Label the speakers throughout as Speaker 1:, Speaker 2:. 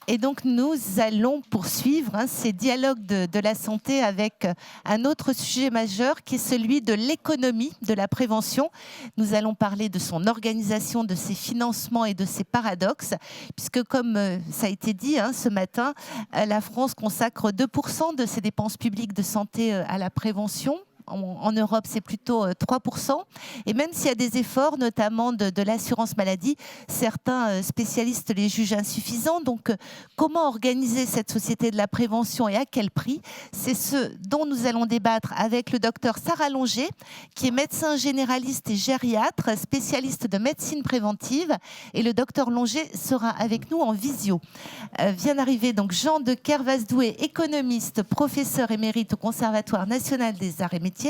Speaker 1: Et donc, nous allons poursuivre ces dialogues de la santé avec un autre sujet majeur qui est celui de l'économie de la prévention. Nous allons parler de son organisation, de ses financements et de ses paradoxes, puisque comme ça a été dit ce matin, la France consacre 2% de ses dépenses publiques de santé à la prévention. En Europe, c'est plutôt 3%. Et même s'il y a des efforts, notamment de l'assurance maladie, certains spécialistes les jugent insuffisants. Donc, comment organiser cette société de la prévention et à quel prix? C'est ce dont nous allons débattre avec le docteur Sarah Longer, qui est médecin généraliste et gériatre, spécialiste de médecine préventive. Et le docteur Longer sera avec nous en visio. Vient d'arriver donc Jean de Kervasdoué, économiste, professeur émérite au Conservatoire national des arts et métiers,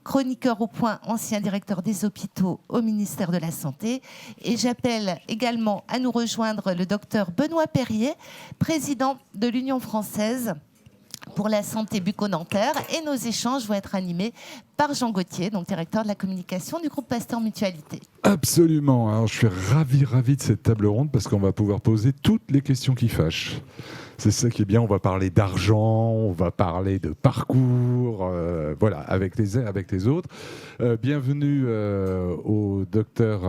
Speaker 1: chroniqueur au Point, ancien directeur des hôpitaux au ministère de la Santé. Et j'appelle également à nous rejoindre le docteur Benoît Perrier, président de l'Union française pour la santé bucco-dentaire. Et nos échanges vont être animés par Jean Gauthier, donc directeur de la communication du groupe Pasteur Mutualité.
Speaker 2: Absolument. Alors, je suis ravi de cette table ronde parce qu'on va pouvoir poser toutes les questions qui fâchent. C'est ça qui est bien, on va parler d'argent, on va parler de parcours, voilà, avec les autres. Bienvenue au docteur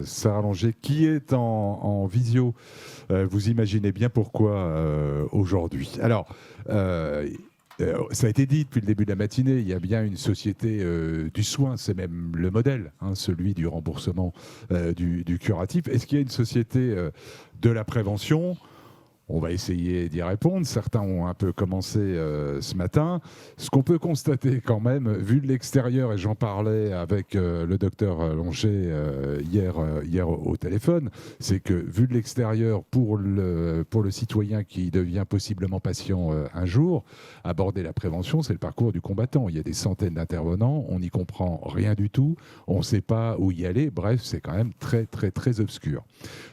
Speaker 2: Sarah Longer qui est en visio. Vous imaginez bien pourquoi aujourd'hui. Alors, ça a été dit depuis le début de la matinée, il y a bien une société du soin, c'est même le modèle, celui du remboursement du curatif. Est-ce qu'il y a une société de la prévention ? On va essayer d'y répondre. Certains ont un peu commencé ce matin. Ce qu'on peut constater quand même, vu de l'extérieur, et j'en parlais avec le docteur Longer hier au téléphone, c'est que vu de l'extérieur, pour le citoyen qui devient possiblement patient un jour, aborder la prévention, c'est le parcours du combattant. Il y a des centaines d'intervenants, on n'y comprend rien du tout, on ne sait pas où y aller. Bref, c'est quand même très, très, très obscur.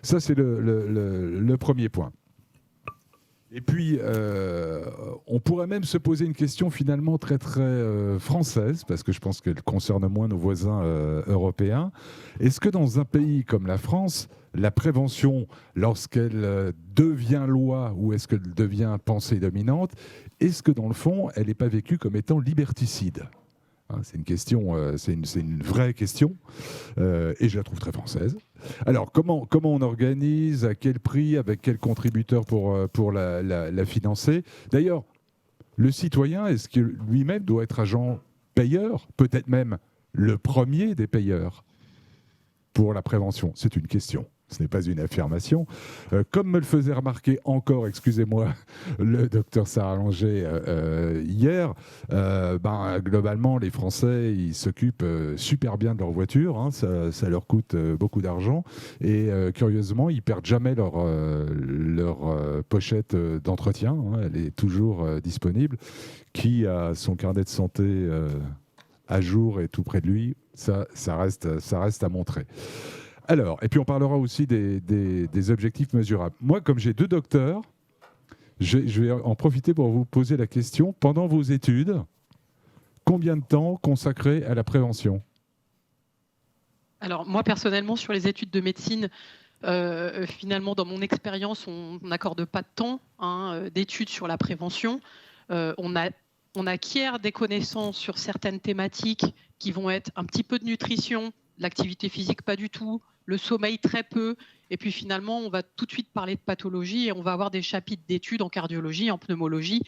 Speaker 2: Ça, c'est le premier point. Et puis, on pourrait même se poser une question finalement très très française, parce que je pense qu'elle concerne moins nos voisins européens. Est-ce que dans un pays comme la France, la prévention, lorsqu'elle devient loi ou est-ce qu'elle devient pensée dominante, est-ce que dans le fond, elle n'est pas vécue comme étant liberticide ? C'est une question, c'est une vraie question, et je la trouve très française. Alors, comment on organise, à quel prix, avec quel contributeur pour la financer ? D'ailleurs, le citoyen, est-ce que lui-même doit être agent payeur ? Peut-être même le premier des payeurs pour la prévention ? C'est une question. Ce n'est pas une affirmation. Comme me le faisait remarquer encore, excusez-moi, le docteur Sarah Longer hier, globalement, les Français, ils s'occupent super bien de leur voiture. Ça leur coûte beaucoup d'argent. Et curieusement, ils perdent jamais leur pochette d'entretien. Elle est toujours disponible. Qui a son carnet de santé à jour et tout près de lui, ça reste à montrer. Alors, et puis on parlera aussi des objectifs mesurables. Moi, comme j'ai 2 docteurs, je vais en profiter pour vous poser la question. Pendant vos études, combien de temps consacré à la prévention ?
Speaker 3: Alors moi, personnellement, sur les études de médecine, finalement, dans mon expérience, on n'accorde pas de temps d'études sur la prévention. On acquiert des connaissances sur certaines thématiques qui vont être un petit peu de nutrition, l'activité physique pas du tout, le sommeil très peu, et puis finalement on va tout de suite parler de pathologie et on va avoir des chapitres d'études en cardiologie, en pneumologie.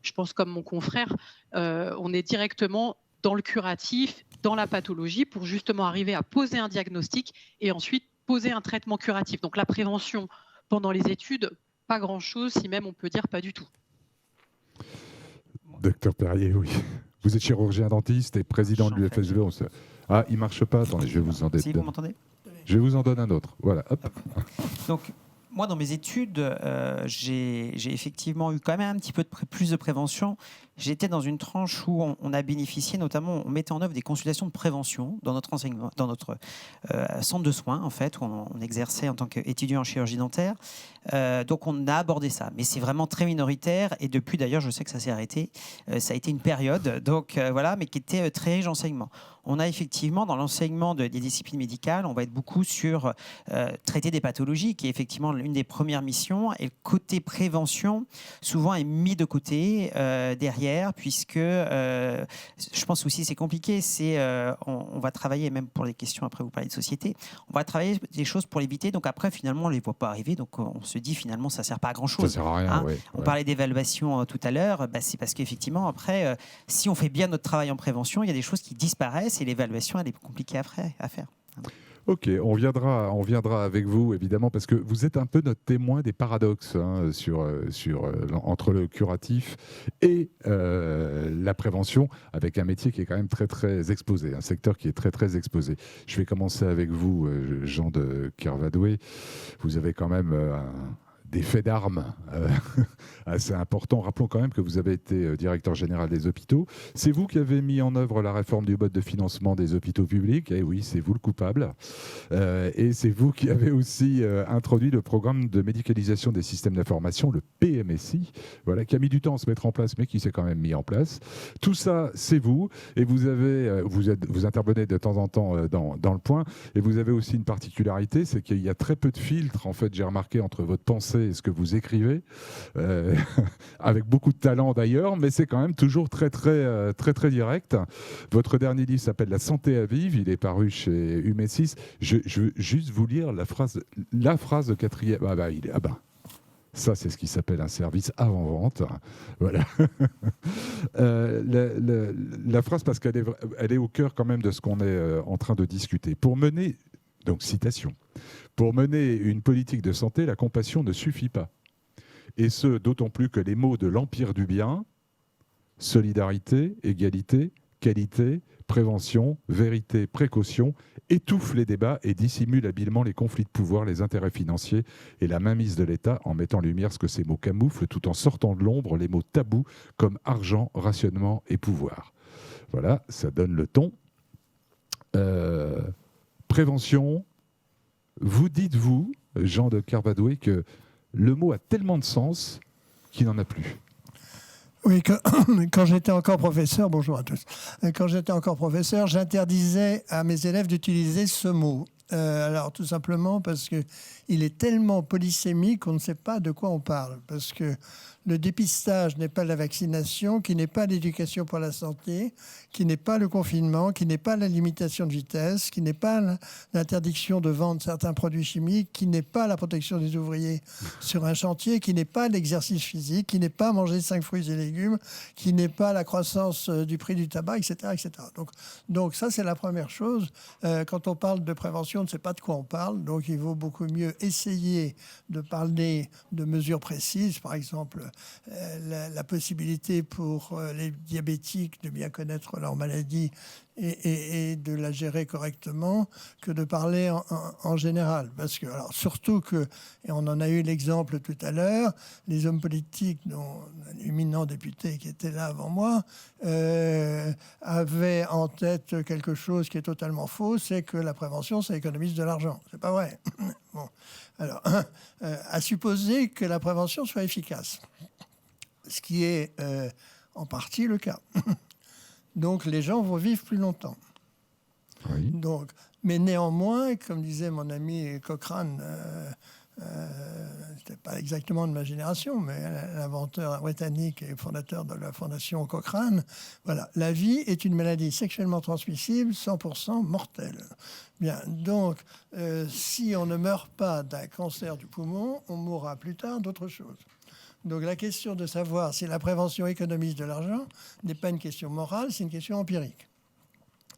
Speaker 3: Je pense comme mon confrère, on est directement dans le curatif, dans la pathologie pour justement arriver à poser un diagnostic et ensuite poser un traitement curatif. Donc la prévention pendant les études, pas grand-chose, si même on peut dire pas du tout.
Speaker 2: Docteur Perrier, oui. Vous êtes chirurgien dentiste et président de l'UFSV. Ah, il ne marche pas. Attendez, je vais vous en donner.
Speaker 4: Si, vous m'entendez ?
Speaker 2: Je vous en donne un autre. Voilà, hop.
Speaker 4: Donc, moi, dans mes études, j'ai effectivement eu quand même un petit peu plus de prévention. J'étais dans une tranche où on a bénéficié, notamment, on mettait en œuvre des consultations de prévention dans notre enseignement, dans notre centre de soins, en fait, où on exerçait en tant qu'étudiant en chirurgie dentaire. Donc, on a abordé ça. Mais c'est vraiment très minoritaire. Et depuis, d'ailleurs, je sais que ça s'est arrêté. Ça a été une période, donc voilà, mais qui était très riche d'enseignement. on a effectivement dans l'enseignement des disciplines médicales, on va être beaucoup sur traiter des pathologies, qui est effectivement l'une des premières missions. Et le côté prévention, souvent, est mis de côté derrière, puisque je pense aussi c'est compliqué. On va travailler, même pour les questions, après vous parlez de société, on va travailler des choses pour l'éviter. Donc après, finalement, on ne les voit pas arriver. Donc on se dit, finalement, ça ne sert pas à grand-chose.
Speaker 2: Ça sert à rien,
Speaker 4: On parlait d'évaluation tout à l'heure. C'est parce qu'effectivement, après, si on fait bien notre travail en prévention, il y a des choses qui disparaissent et l'évaluation, elle est compliquée à faire.
Speaker 2: Ok, on viendra avec vous, évidemment, parce que vous êtes un peu notre témoin des paradoxes entre le curatif et la prévention, avec un métier qui est quand même très, très exposé, un secteur qui est très, très exposé. Je vais commencer avec vous, Jean de Kervadoué. Vous avez quand même des faits d'armes assez importants. Rappelons quand même que vous avez été directeur général des hôpitaux. C'est vous qui avez mis en œuvre la réforme du mode de financement des hôpitaux publics. Et oui, c'est vous le coupable. Et c'est vous qui avez aussi introduit le programme de médicalisation des systèmes d'information, le PMSI, voilà, qui a mis du temps à se mettre en place, mais qui s'est quand même mis en place. Tout ça, c'est vous. Et vous intervenez de temps en temps dans le point. Et vous avez aussi une particularité, c'est qu'il y a très peu de filtres, en fait, j'ai remarqué, entre votre pensée et ce que vous écrivez, avec beaucoup de talent d'ailleurs, mais c'est quand même toujours très direct. Votre dernier livre s'appelle La santé à vivre, il est paru chez Humésis. Je veux juste vous lire la phrase de quatrième. Ça, c'est ce qui s'appelle un service avant-vente. Voilà. La phrase, parce qu'elle est au cœur quand même de ce qu'on est en train de discuter. Pour mener, donc citation, pour mener une politique de santé, la compassion ne suffit pas. Et ce, d'autant plus que les mots de l'empire du bien, solidarité, égalité, qualité, prévention, vérité, précaution, étouffent les débats et dissimulent habilement les conflits de pouvoir, les intérêts financiers et la mainmise de l'État, en mettant en lumière ce que ces mots camouflent, tout en sortant de l'ombre les mots tabous comme argent, rationnement et pouvoir. Voilà, ça donne le ton. Prévention. Vous dites, vous, Jean de Kervadoué, que le mot a tellement de sens qu'il n'en a plus.
Speaker 5: Oui, quand j'étais encore professeur, bonjour à tous, quand j'étais encore professeur, j'interdisais à mes élèves d'utiliser ce mot. Alors tout simplement parce qu'il est tellement polysémique qu'on ne sait pas de quoi on parle. Parce que le dépistage n'est pas la vaccination, qui n'est pas l'éducation pour la santé, qui n'est pas le confinement, qui n'est pas la limitation de vitesse, qui n'est pas l'interdiction de vendre certains produits chimiques, qui n'est pas la protection des ouvriers sur un chantier, qui n'est pas l'exercice physique, qui n'est pas manger 5 fruits et légumes, qui n'est pas la croissance du prix du tabac, etc. etc. Donc ça, c'est la première chose. Quand on parle de prévention, on ne sait pas de quoi on parle, donc il vaut beaucoup mieux essayer de parler de mesures précises, par exemple la possibilité pour les diabétiques de bien connaître leur maladie et de la gérer correctement, que de parler en général. Parce que, alors, surtout que, et on en a eu l'exemple tout à l'heure, les hommes politiques, dont un éminent député qui était là avant moi, avaient en tête quelque chose qui est totalement faux, c'est que la prévention, ça économise de l'argent. C'est pas vrai. Bon. Alors, à supposer que la prévention soit efficace, ce qui est en partie le cas. Donc les gens vont vivre plus longtemps.
Speaker 2: Oui.
Speaker 5: Donc, mais néanmoins, comme disait mon ami Cochrane, c'était pas exactement de ma génération, mais l'inventeur britannique et fondateur de la fondation Cochrane, voilà, la vie est une maladie sexuellement transmissible, 100% mortelle. Bien, donc, si on ne meurt pas d'un cancer du poumon, on mourra plus tard d'autre chose. Donc la question de savoir si la prévention économise de l'argent n'est pas une question morale, c'est une question empirique.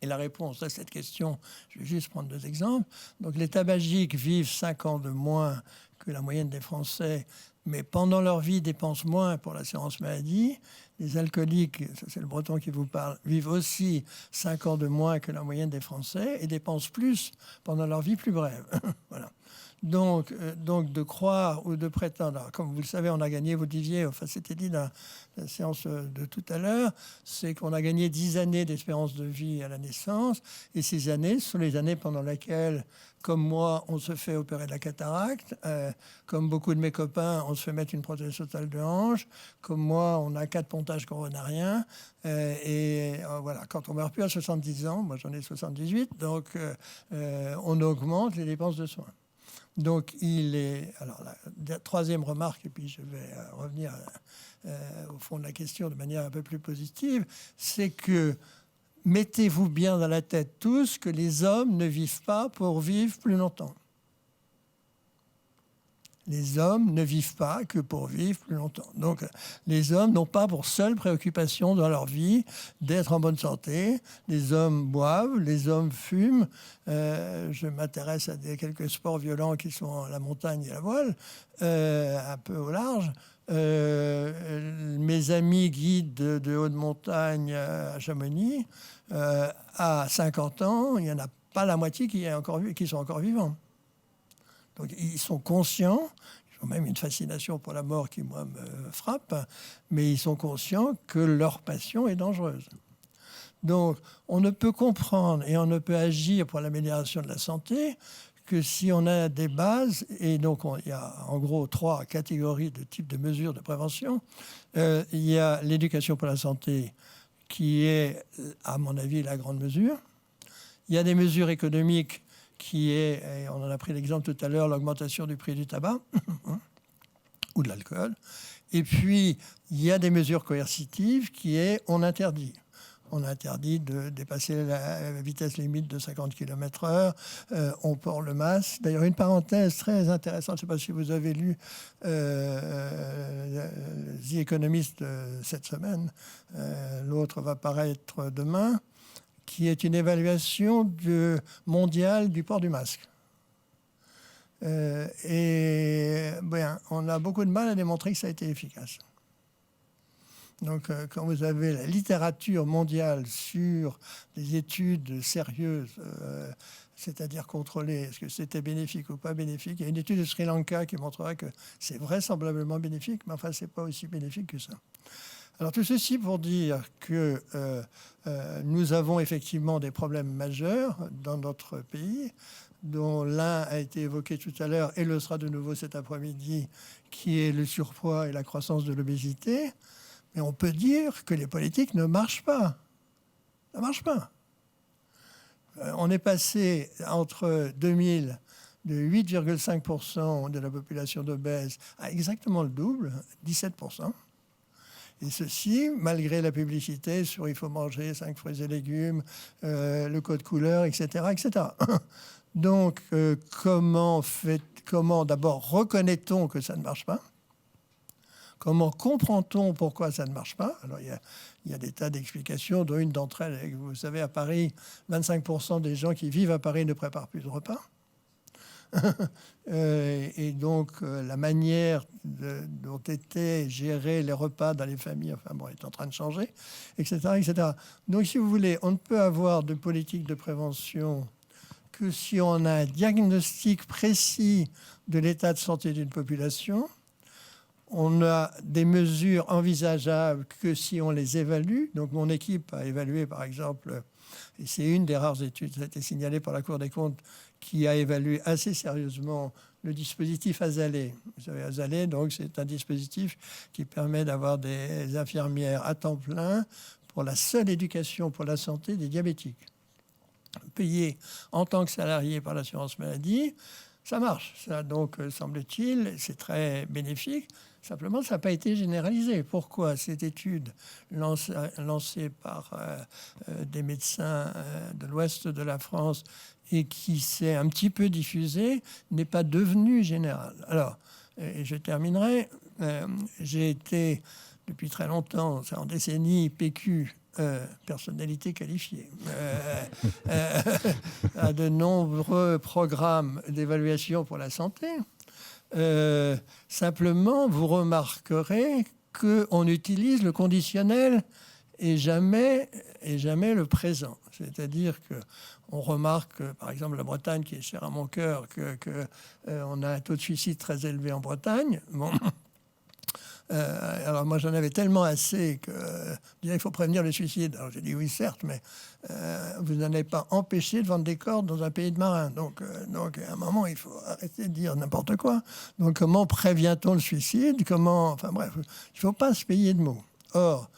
Speaker 5: Et la réponse à cette question, je vais juste prendre 2 exemples. Donc les tabagiques vivent 5 ans de moins que la moyenne des Français, mais pendant leur vie dépensent moins pour l'assurance maladie. Les alcooliques, ça c'est le breton qui vous parle, vivent aussi 5 ans de moins que la moyenne des Français et dépensent plus pendant leur vie plus brève. Voilà. Donc, de croire ou de prétendre, alors, comme vous le savez, on a gagné, vous disiez, enfin c'était dit dans la séance de tout à l'heure, c'est qu'on a gagné 10 années d'espérance de vie à la naissance, et ces années sont les années pendant lesquelles, comme moi, on se fait opérer de la cataracte, comme beaucoup de mes copains, on se fait mettre une prothèse totale de hanche, comme moi, on a 4 pontages coronariens, voilà, quand on meurt plus à 70 ans, moi j'en ai 78, donc on augmente les dépenses de soins. Donc, alors, la troisième remarque, et puis je vais revenir au fond de la question de manière un peu plus positive, c'est que mettez-vous bien dans la tête tous que les hommes ne vivent pas pour vivre plus longtemps. Les hommes ne vivent pas que pour vivre plus longtemps. Donc, les hommes n'ont pas pour seule préoccupation dans leur vie d'être en bonne santé. Les hommes boivent, les hommes fument. Je m'intéresse à quelques sports violents qui sont la montagne et la voile, un peu au large. Mes amis guides de haute montagne à Chamonix, à 50 ans, il n'y en a pas la moitié qui sont encore vivants. Donc ils sont conscients, ils ont même une fascination pour la mort qui, moi, me frappe, mais ils sont conscients que leur passion est dangereuse. Donc on ne peut comprendre et on ne peut agir pour l'amélioration de la santé que si on a des bases, et donc il y a en gros 3 catégories de types de mesures de prévention. Il y a l'éducation pour la santé qui est, à mon avis, la grande mesure. Il y a des mesures économiques qui est, et on en a pris l'exemple tout à l'heure, l'augmentation du prix du tabac ou de l'alcool. Et puis, il y a des mesures coercitives qui est, on interdit. On interdit de dépasser la vitesse limite de 50 km/h. On porte le masque. D'ailleurs, une parenthèse très intéressante, je ne sais pas si vous avez lu The Economist cette semaine. L'autre va paraître demain, qui est une évaluation mondiale du port du masque. On a beaucoup de mal à démontrer que ça a été efficace. Donc, quand vous avez la littérature mondiale sur des études sérieuses, c'est-à-dire contrôler est-ce que c'était bénéfique ou pas bénéfique, il y a une étude de Sri Lanka qui montrera que c'est vraisemblablement bénéfique, mais enfin, ce n'est pas aussi bénéfique que ça. Alors tout ceci pour dire que nous avons effectivement des problèmes majeurs dans notre pays, dont l'un a été évoqué tout à l'heure et le sera de nouveau cet après-midi, qui est le surpoids et la croissance de l'obésité. Mais on peut dire que les politiques ne marchent pas. Ça ne marche pas. On est passé entre 2000 de 8,5% de la population d'obèses à exactement le double, 17%. Et ceci, malgré la publicité sur il faut manger 5 fruits et légumes, le code couleur, etc. etc. Donc, comment d'abord reconnaît-on que ça ne marche pas ? Comment comprend-on pourquoi ça ne marche pas ? Alors, il y a des tas d'explications, dont une d'entre elles, vous savez, à Paris, 25% des gens qui vivent à Paris ne préparent plus de repas. Et donc la manière dont étaient gérés les repas dans les familles, est en train de changer, etc., etc. Donc, si vous voulez, on ne peut avoir de politique de prévention que si on a un diagnostic précis de l'état de santé d'une population. On a des mesures envisageables que si on les évalue. Donc, mon équipe a évalué, par exemple, et c'est une des rares études, ça a été signalé par la Cour des comptes, qui a évalué assez sérieusement le dispositif Azalée. Vous savez, Azalée, donc, c'est un dispositif qui permet d'avoir des infirmières à temps plein pour la seule éducation pour la santé des diabétiques. Payés en tant que salariés par l'assurance maladie, ça marche. Ça, donc, semble-t-il, c'est très bénéfique. Simplement, ça n'a pas été généralisé. Pourquoi cette étude lancée par des médecins de l'ouest de la France et qui s'est un petit peu diffusée n'est pas devenue générale? Alors, et je terminerai. J'ai été, depuis très longtemps, en décennie, PQ, personnalité qualifiée, à de nombreux programmes d'évaluation pour la santé. Simplement, vous remarquerez qu'on utilise le conditionnel et jamais le présent. C'est-à-dire qu'on remarque, par exemple, la Bretagne, qui est chère à mon cœur, qu'on a un taux de suicide très élevé en Bretagne. Bon. Alors moi, j'en avais tellement assez que il faut prévenir le suicide. Alors j'ai dit oui, certes, mais vous n'en avez pas empêché de vendre des cordes dans un pays de marins. Donc à un moment, il faut arrêter de dire n'importe quoi. Donc comment prévient-on le suicide? Enfin bref, il ne faut pas se payer de mots. Or,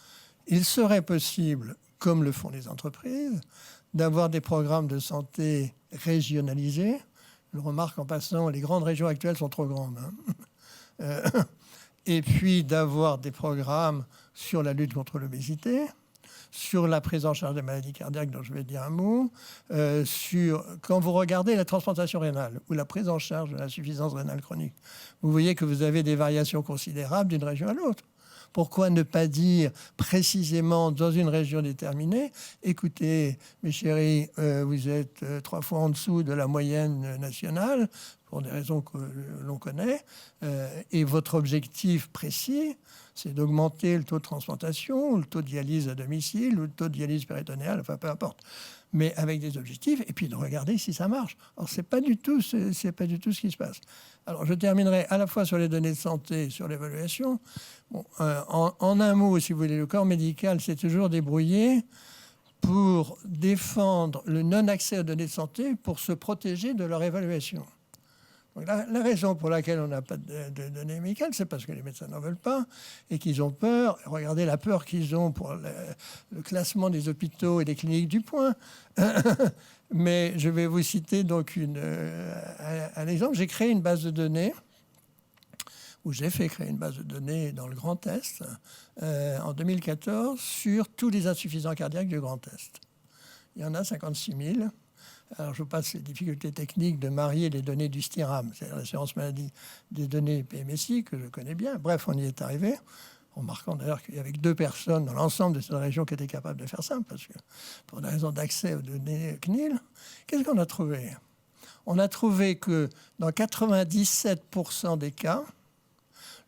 Speaker 5: il serait possible, comme le font les entreprises, d'avoir des programmes de santé régionalisés. Je remarque en passant, les grandes régions actuelles sont trop grandes. Et puis d'avoir des programmes sur la lutte contre l'obésité, sur la prise en charge des maladies cardiaques, dont je vais dire un mot, quand vous regardez la transplantation rénale ou la prise en charge de l'insuffisance rénale chronique, vous voyez que vous avez des variations considérables d'une région à l'autre. Pourquoi ne pas dire précisément dans une région déterminée, écoutez, mes chéris, vous êtes 3 fois en dessous de la moyenne nationale, pour des raisons que l'on connaît, et votre objectif précis, c'est d'augmenter le taux de transplantation, ou le taux de dialyse à domicile, ou le taux de dialyse péritonéale, enfin peu importe, mais avec des objectifs, et puis de regarder si ça marche. Alors c'est pas du tout ce qui se passe. Alors je terminerai à la fois sur les données de santé et sur l'évaluation. Bon, en un mot, si vous voulez, le corps médical s'est toujours débrouillé pour défendre le non-accès aux données de santé pour se protéger de leur évaluation. Donc la raison pour laquelle on n'a pas de données médicales, c'est parce que les médecins n'en veulent pas et qu'ils ont peur. Regardez la peur qu'ils ont pour le classement des hôpitaux et des cliniques du Point. Mais je vais vous citer donc un exemple. J'ai créé une base de données, ou j'ai fait créer une base de données dans le Grand Est en 2014 sur tous les insuffisants cardiaques du Grand Est. Il y en a 56 000. Alors, je passe les difficultés techniques de marier les données du STIRAM, c'est l'assurance maladie, des données PMSI, que je connais bien. Bref, on y est arrivé, remarquant d'ailleurs qu'il y avait que 2 personnes dans l'ensemble de cette région qui étaient capables de faire ça, parce que pour des raisons d'accès aux données CNIL. Qu'est-ce qu'on a trouvé? On a trouvé que dans 97% des cas,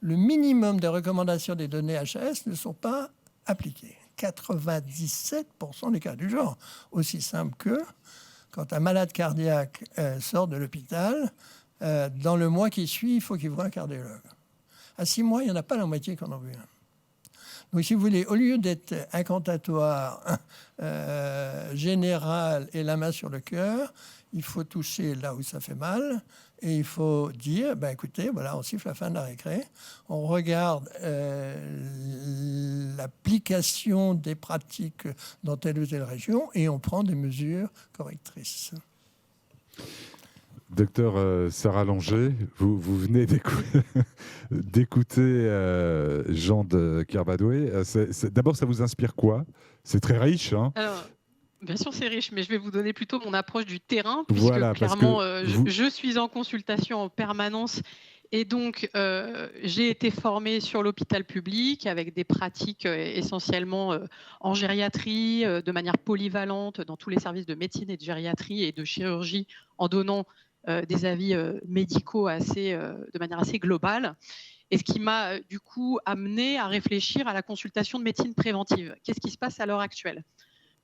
Speaker 5: le minimum des recommandations des données HAS ne sont pas appliquées. 97% des cas du genre, aussi simple que... Quand un malade cardiaque sort de l'hôpital, dans le mois qui suit, il faut qu'il voie un cardiologue. À 6 mois, il n'y en a pas la moitié qui en ont vu un. Donc, si vous voulez, au lieu d'être incantatoire, général et la main sur le cœur, il faut toucher là où ça fait mal et il faut dire, écoutez, voilà, on siffle la fin de la récré, on regarde l'application des pratiques dans telle ou telle région et on prend des mesures correctrices.
Speaker 2: Docteur Sarah Langer, vous venez d'écouter Jean de Kervadoué. D'abord, ça vous inspire quoi? C'est très riche, hein?
Speaker 3: Alors, bien sûr, c'est riche, mais je vais vous donner plutôt mon approche du terrain, puisque
Speaker 2: voilà,
Speaker 3: clairement, je suis en consultation en permanence. Et donc, j'ai été formée sur l'hôpital public avec des pratiques essentiellement en gériatrie, de manière polyvalente, dans tous les services de médecine et de gériatrie et de chirurgie, en donnant des avis médicaux de manière assez globale. Et ce qui m'a du coup amené à réfléchir à la consultation de médecine préventive. Qu'est-ce qui se passe à l'heure actuelle?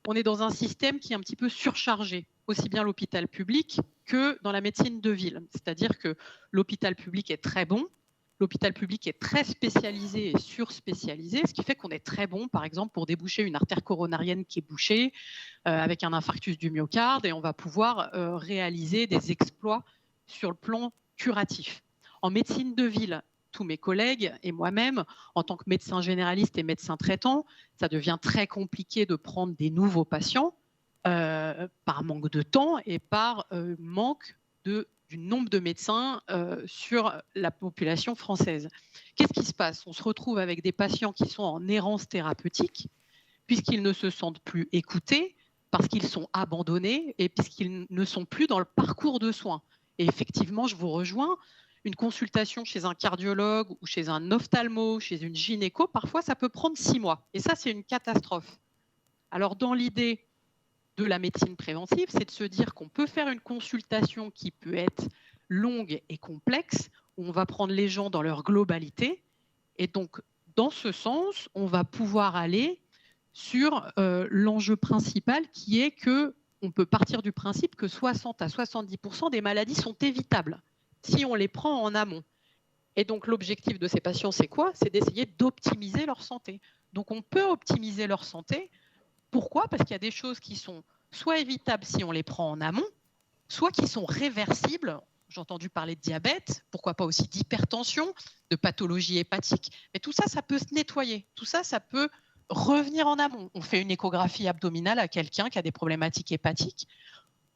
Speaker 3: On est dans un système qui est un petit peu surchargé, aussi bien l'hôpital public que dans la médecine de ville. C'est-à-dire que l'hôpital public est très bon, l'hôpital public est très spécialisé et surspécialisé, ce qui fait qu'on est très bon, par exemple, pour déboucher une artère coronarienne qui est bouchée avec un infarctus du myocarde, et on va pouvoir réaliser des exploits sur le plan curatif. En médecine de ville, tous mes collègues et moi-même, en tant que médecin généraliste et médecin traitant, ça devient très compliqué de prendre des nouveaux patients par manque de temps et par manque du nombre de médecins sur la population française. Qu'est-ce qui se passe? On se retrouve avec des patients qui sont en errance thérapeutique, puisqu'ils ne se sentent plus écoutés, parce qu'ils sont abandonnés et puisqu'ils ne sont plus dans le parcours de soins. Et effectivement, je vous rejoins, une consultation chez un cardiologue ou chez un ophtalmo, chez une gynéco, parfois ça peut prendre 6 mois. Et ça, c'est une catastrophe. Alors, dans l'idée de la médecine préventive, c'est de se dire qu'on peut faire une consultation qui peut être longue et complexe, où on va prendre les gens dans leur globalité. Et donc, dans ce sens, on va pouvoir aller sur l'enjeu principal qui est que on peut partir du principe que 60 à 70% des maladies sont évitables si on les prend en amont. Et donc l'objectif de ces patients, c'est quoi? C'est d'essayer d'optimiser leur santé. Donc on peut optimiser leur santé. Pourquoi? Parce qu'il y a des choses qui sont soit évitables si on les prend en amont, soit qui sont réversibles. J'ai entendu parler de diabète, pourquoi pas aussi d'hypertension, de pathologie hépatique. Mais tout ça, ça peut se nettoyer. Tout ça, ça peut revenir en amont. On fait une échographie abdominale à quelqu'un qui a des problématiques hépatiques.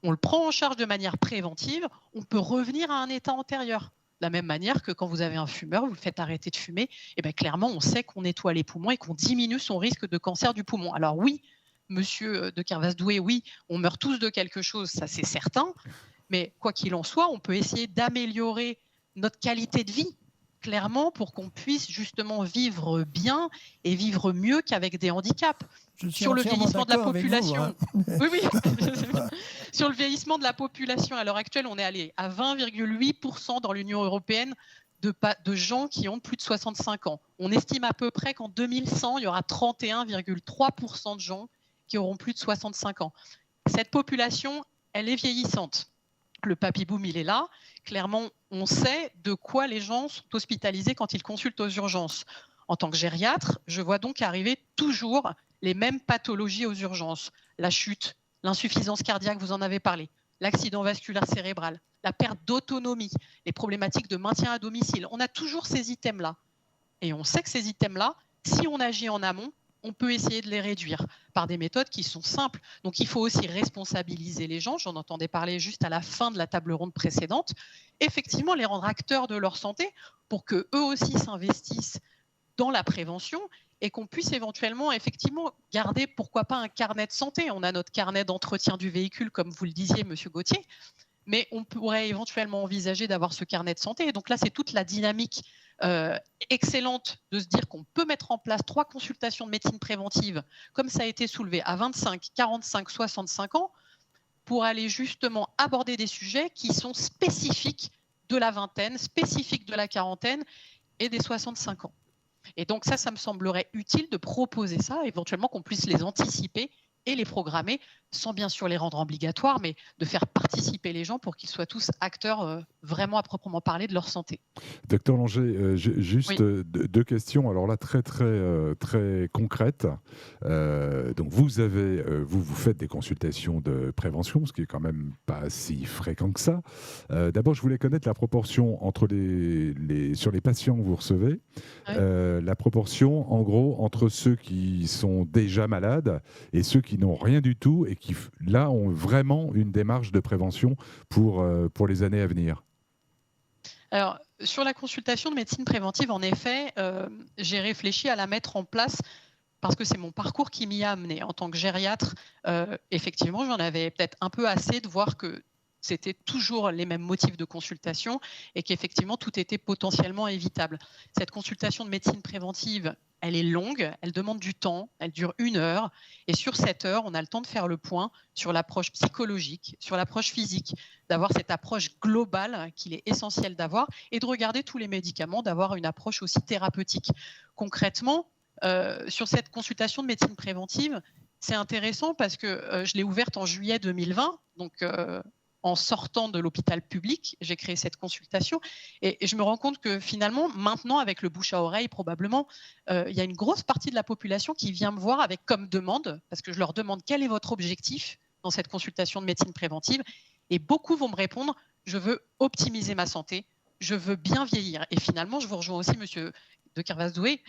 Speaker 3: On le prend en charge de manière préventive. On peut revenir à un état antérieur. De la même manière que quand vous avez un fumeur, vous le faites arrêter de fumer, et bien clairement, on sait qu'on nettoie les poumons et qu'on diminue son risque de cancer du poumon. Alors oui, monsieur de Kervasdoué, oui, on meurt tous de quelque chose, ça c'est certain. Mais quoi qu'il en soit, on peut essayer d'améliorer notre qualité de vie, clairement, pour qu'on puisse justement vivre bien et vivre mieux qu'avec des handicaps.
Speaker 5: Sur le vieillissement de la population.
Speaker 3: Oui. Sur le vieillissement de la population, à l'heure actuelle, on est allé à 20,8% dans l'Union européenne de gens qui ont plus de 65 ans. On estime à peu près qu'en 2100, il y aura 31,3% de gens qui auront plus de 65 ans. Cette population, elle est vieillissante. Le papy-boom, il est là. Clairement, on sait de quoi les gens sont hospitalisés quand ils consultent aux urgences. En tant que gériatre, je vois donc arriver toujours les mêmes pathologies aux urgences. La chute, l'insuffisance cardiaque, vous en avez parlé, l'accident vasculaire cérébral, la perte d'autonomie, les problématiques de maintien à domicile. On a toujours ces items-là. Et on sait que ces items-là, si on agit en amont, on peut essayer de les réduire par des méthodes qui sont simples. Donc, il faut aussi responsabiliser les gens. J'en entendais parler juste à la fin de la table ronde précédente. Effectivement, les rendre acteurs de leur santé pour qu'eux aussi s'investissent dans la prévention et qu'on puisse éventuellement, effectivement, garder, pourquoi pas, un carnet de santé. On a notre carnet d'entretien du véhicule, comme vous le disiez, Monsieur Gauthier, mais on pourrait éventuellement envisager d'avoir ce carnet de santé. Et donc là, c'est toute la dynamique excellente de se dire qu'on peut mettre en place 3 consultations de médecine préventive, comme ça a été soulevé, à 25, 45, 65 ans, pour aller justement aborder des sujets qui sont spécifiques de la vingtaine, spécifiques de la quarantaine et des 65 ans. Et donc ça me semblerait utile de proposer ça, éventuellement qu'on puisse les anticiper et les programmer, sans bien sûr les rendre obligatoires, mais de faire participer les gens pour qu'ils soient tous acteurs vraiment à proprement parler de leur santé.
Speaker 2: Docteur Langer, juste oui. Deux questions, alors là très concrètes. Donc vous faites des consultations de prévention, ce qui est quand même pas si fréquent que ça. D'abord, je voulais connaître la proportion entre sur les patients que vous recevez, oui. La proportion en gros entre ceux qui sont déjà malades et ceux qui n'ont rien du tout et qui, là, ont vraiment une démarche de prévention pour les années à venir.
Speaker 3: Alors, sur la consultation de médecine préventive, en effet, j'ai réfléchi à la mettre en place parce que c'est mon parcours qui m'y a amené. En tant que gériatre, effectivement, j'en avais peut-être un peu assez de voir que c'était toujours les mêmes motifs de consultation et qu'effectivement, tout était potentiellement évitable. Cette consultation de médecine préventive, elle est longue, elle demande du temps, elle dure 1 heure. Et sur cette heure, on a le temps de faire le point sur l'approche psychologique, sur l'approche physique, d'avoir cette approche globale qu'il est essentiel d'avoir et de regarder tous les médicaments, d'avoir une approche aussi thérapeutique. Concrètement, sur cette consultation de médecine préventive, c'est intéressant parce que je l'ai ouverte en juillet 2020, donc en sortant de l'hôpital public, j'ai créé cette consultation et je me rends compte que finalement, maintenant, avec le bouche à oreille, probablement, il y a une grosse partie de la population qui vient me voir avec comme demande, parce que je leur demande quel est votre objectif dans cette consultation de médecine préventive et beaucoup vont me répondre, je veux optimiser ma santé, je veux bien vieillir. Et finalement, je vous rejoins aussi, monsieur de Kervasdoué,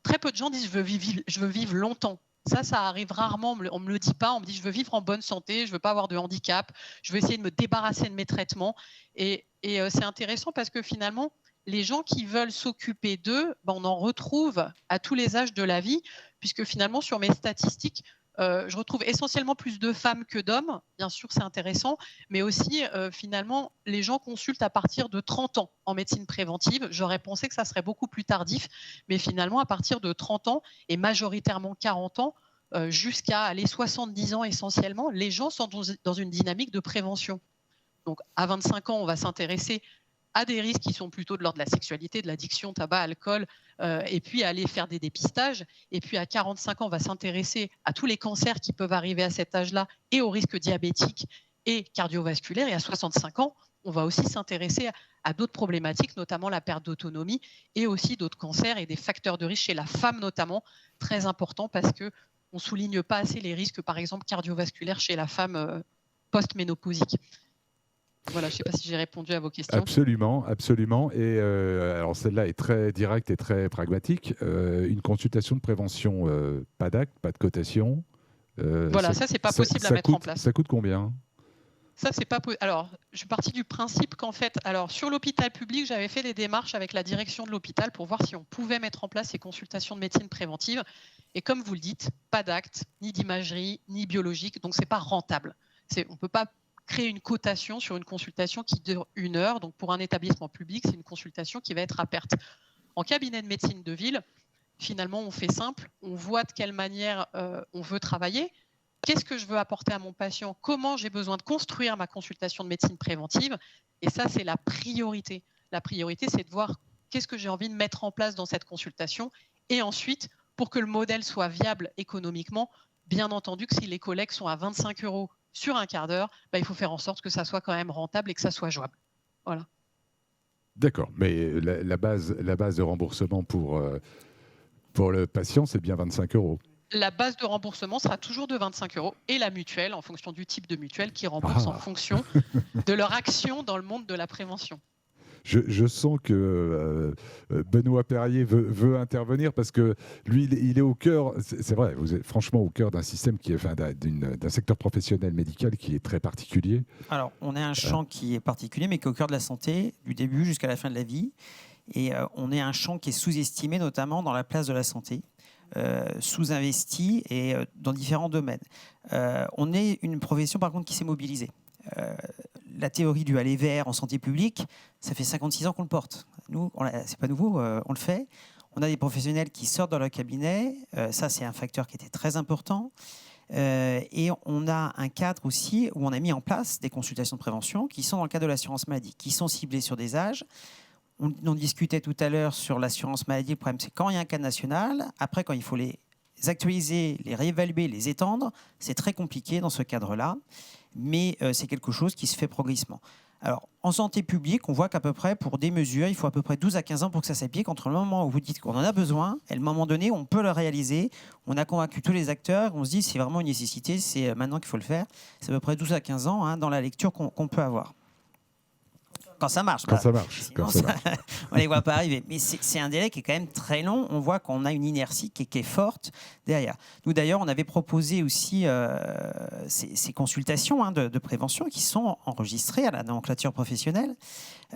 Speaker 3: très peu de gens disent je veux vivre longtemps. Ça arrive rarement, on ne me le dit pas, on me dit je veux vivre en bonne santé, je ne veux pas avoir de handicap, je veux essayer de me débarrasser de mes traitements. Et c'est intéressant parce que finalement, les gens qui veulent s'occuper d'eux, on en retrouve à tous les âges de la vie, puisque finalement, sur mes statistiques, je retrouve essentiellement plus de femmes que d'hommes, bien sûr c'est intéressant, mais aussi finalement les gens consultent à partir de 30 ans en médecine préventive. J'aurais pensé que ça serait beaucoup plus tardif, mais finalement à partir de 30 ans et majoritairement 40 ans jusqu'à les 70 ans essentiellement, les gens sont dans une dynamique de prévention. Donc à 25 ans, on va s'intéresser à des risques qui sont plutôt de l'ordre de la sexualité, de l'addiction, tabac, alcool, et puis aller faire des dépistages. Et puis à 45 ans, on va s'intéresser à tous les cancers qui peuvent arriver à cet âge-là et aux risques diabétiques et cardiovasculaires. Et à 65 ans, on va aussi s'intéresser à d'autres problématiques, notamment la perte d'autonomie et aussi d'autres cancers et des facteurs de risque chez la femme notamment, très important parce qu'on ne souligne pas assez les risques, par exemple, cardiovasculaires chez la femme post-ménopausique. Voilà, je ne sais pas si j'ai répondu à vos questions.
Speaker 2: Absolument, absolument. Et alors celle-là est très directe et très pragmatique. Une consultation de prévention, pas d'acte, pas de cotation.
Speaker 3: Voilà, ça c'est pas possible à mettre en place.
Speaker 2: Ça coûte combien ?
Speaker 3: Ça, c'est pas Alors, je suis partie du principe qu'en fait, sur l'hôpital public, j'avais fait des démarches avec la direction de l'hôpital pour voir si on pouvait mettre en place ces consultations de médecine préventive. Et comme vous le dites, pas d'acte, ni d'imagerie, ni biologique, donc c'est pas rentable. On peut pas créer une cotation sur une consultation qui dure 1 heure. Donc, pour un établissement public, c'est une consultation qui va être à perte. En cabinet de médecine de ville, finalement, on fait simple. On voit de quelle manière on veut travailler. Qu'est-ce que je veux apporter à mon patient? Comment j'ai besoin de construire ma consultation de médecine préventive? Et ça, c'est la priorité. La priorité, c'est de voir qu'est-ce que j'ai envie de mettre en place dans cette consultation. Et ensuite, pour que le modèle soit viable économiquement, bien entendu que si les collègues sont à 25 € sur un quart d'heure, il faut faire en sorte que ça soit quand même rentable et que ça soit jouable. Voilà.
Speaker 2: D'accord, mais la base de remboursement pour le patient, c'est bien 25 €.
Speaker 3: La base de remboursement sera toujours de 25 € et la mutuelle, en fonction du type de mutuelle, qui rembourse en fonction de leur action dans le monde de la prévention.
Speaker 2: Je sens que Benoît Perrier veut intervenir parce que lui, il est au cœur, c'est vrai, vous êtes franchement au cœur d'un système qui est, d'un secteur professionnel médical qui est très particulier.
Speaker 4: Alors, on a un champ qui est particulier, mais qui est au cœur de la santé, du début jusqu'à la fin de la vie. Et on est un champ qui est sous-estimé, notamment dans la place de la santé. Sous-investi et dans différents domaines. On est une profession par contre qui s'est mobilisée. La théorie du aller vers en santé publique, ça fait 56 ans qu'on le porte. Nous, c'est pas nouveau, on le fait. On a des professionnels qui sortent dans leur cabinet, ça c'est un facteur qui était très important. Et on a un cadre aussi où on a mis en place des consultations de prévention qui sont dans le cadre de l'assurance maladie, qui sont ciblées sur des âges. On discutait tout à l'heure sur l'assurance maladie. Le problème, c'est quand il y a un cas national. Après, quand il faut les actualiser, les réévaluer, les étendre, c'est très compliqué dans ce cadre-là. Mais c'est quelque chose qui se fait progressivement. Alors, en santé publique, on voit qu'à peu près, pour des mesures, il faut à peu près 12 à 15 ans pour que ça s'applique. Entre le moment où vous dites qu'on en a besoin et le moment donné où on peut le réaliser, on a convaincu tous les acteurs, on se dit c'est vraiment une nécessité, c'est maintenant qu'il faut le faire. C'est à peu près 12 à 15 ans dans la lecture qu'on peut avoir. Quand ça marche.
Speaker 2: Quand ça marche.
Speaker 4: Sinon, on ne les voit pas arriver. Mais c'est un délai qui est quand même très long. On voit qu'on a une inertie qui est forte derrière. Nous, d'ailleurs, on avait proposé aussi ces consultations de prévention qui sont enregistrées à la nomenclature professionnelle,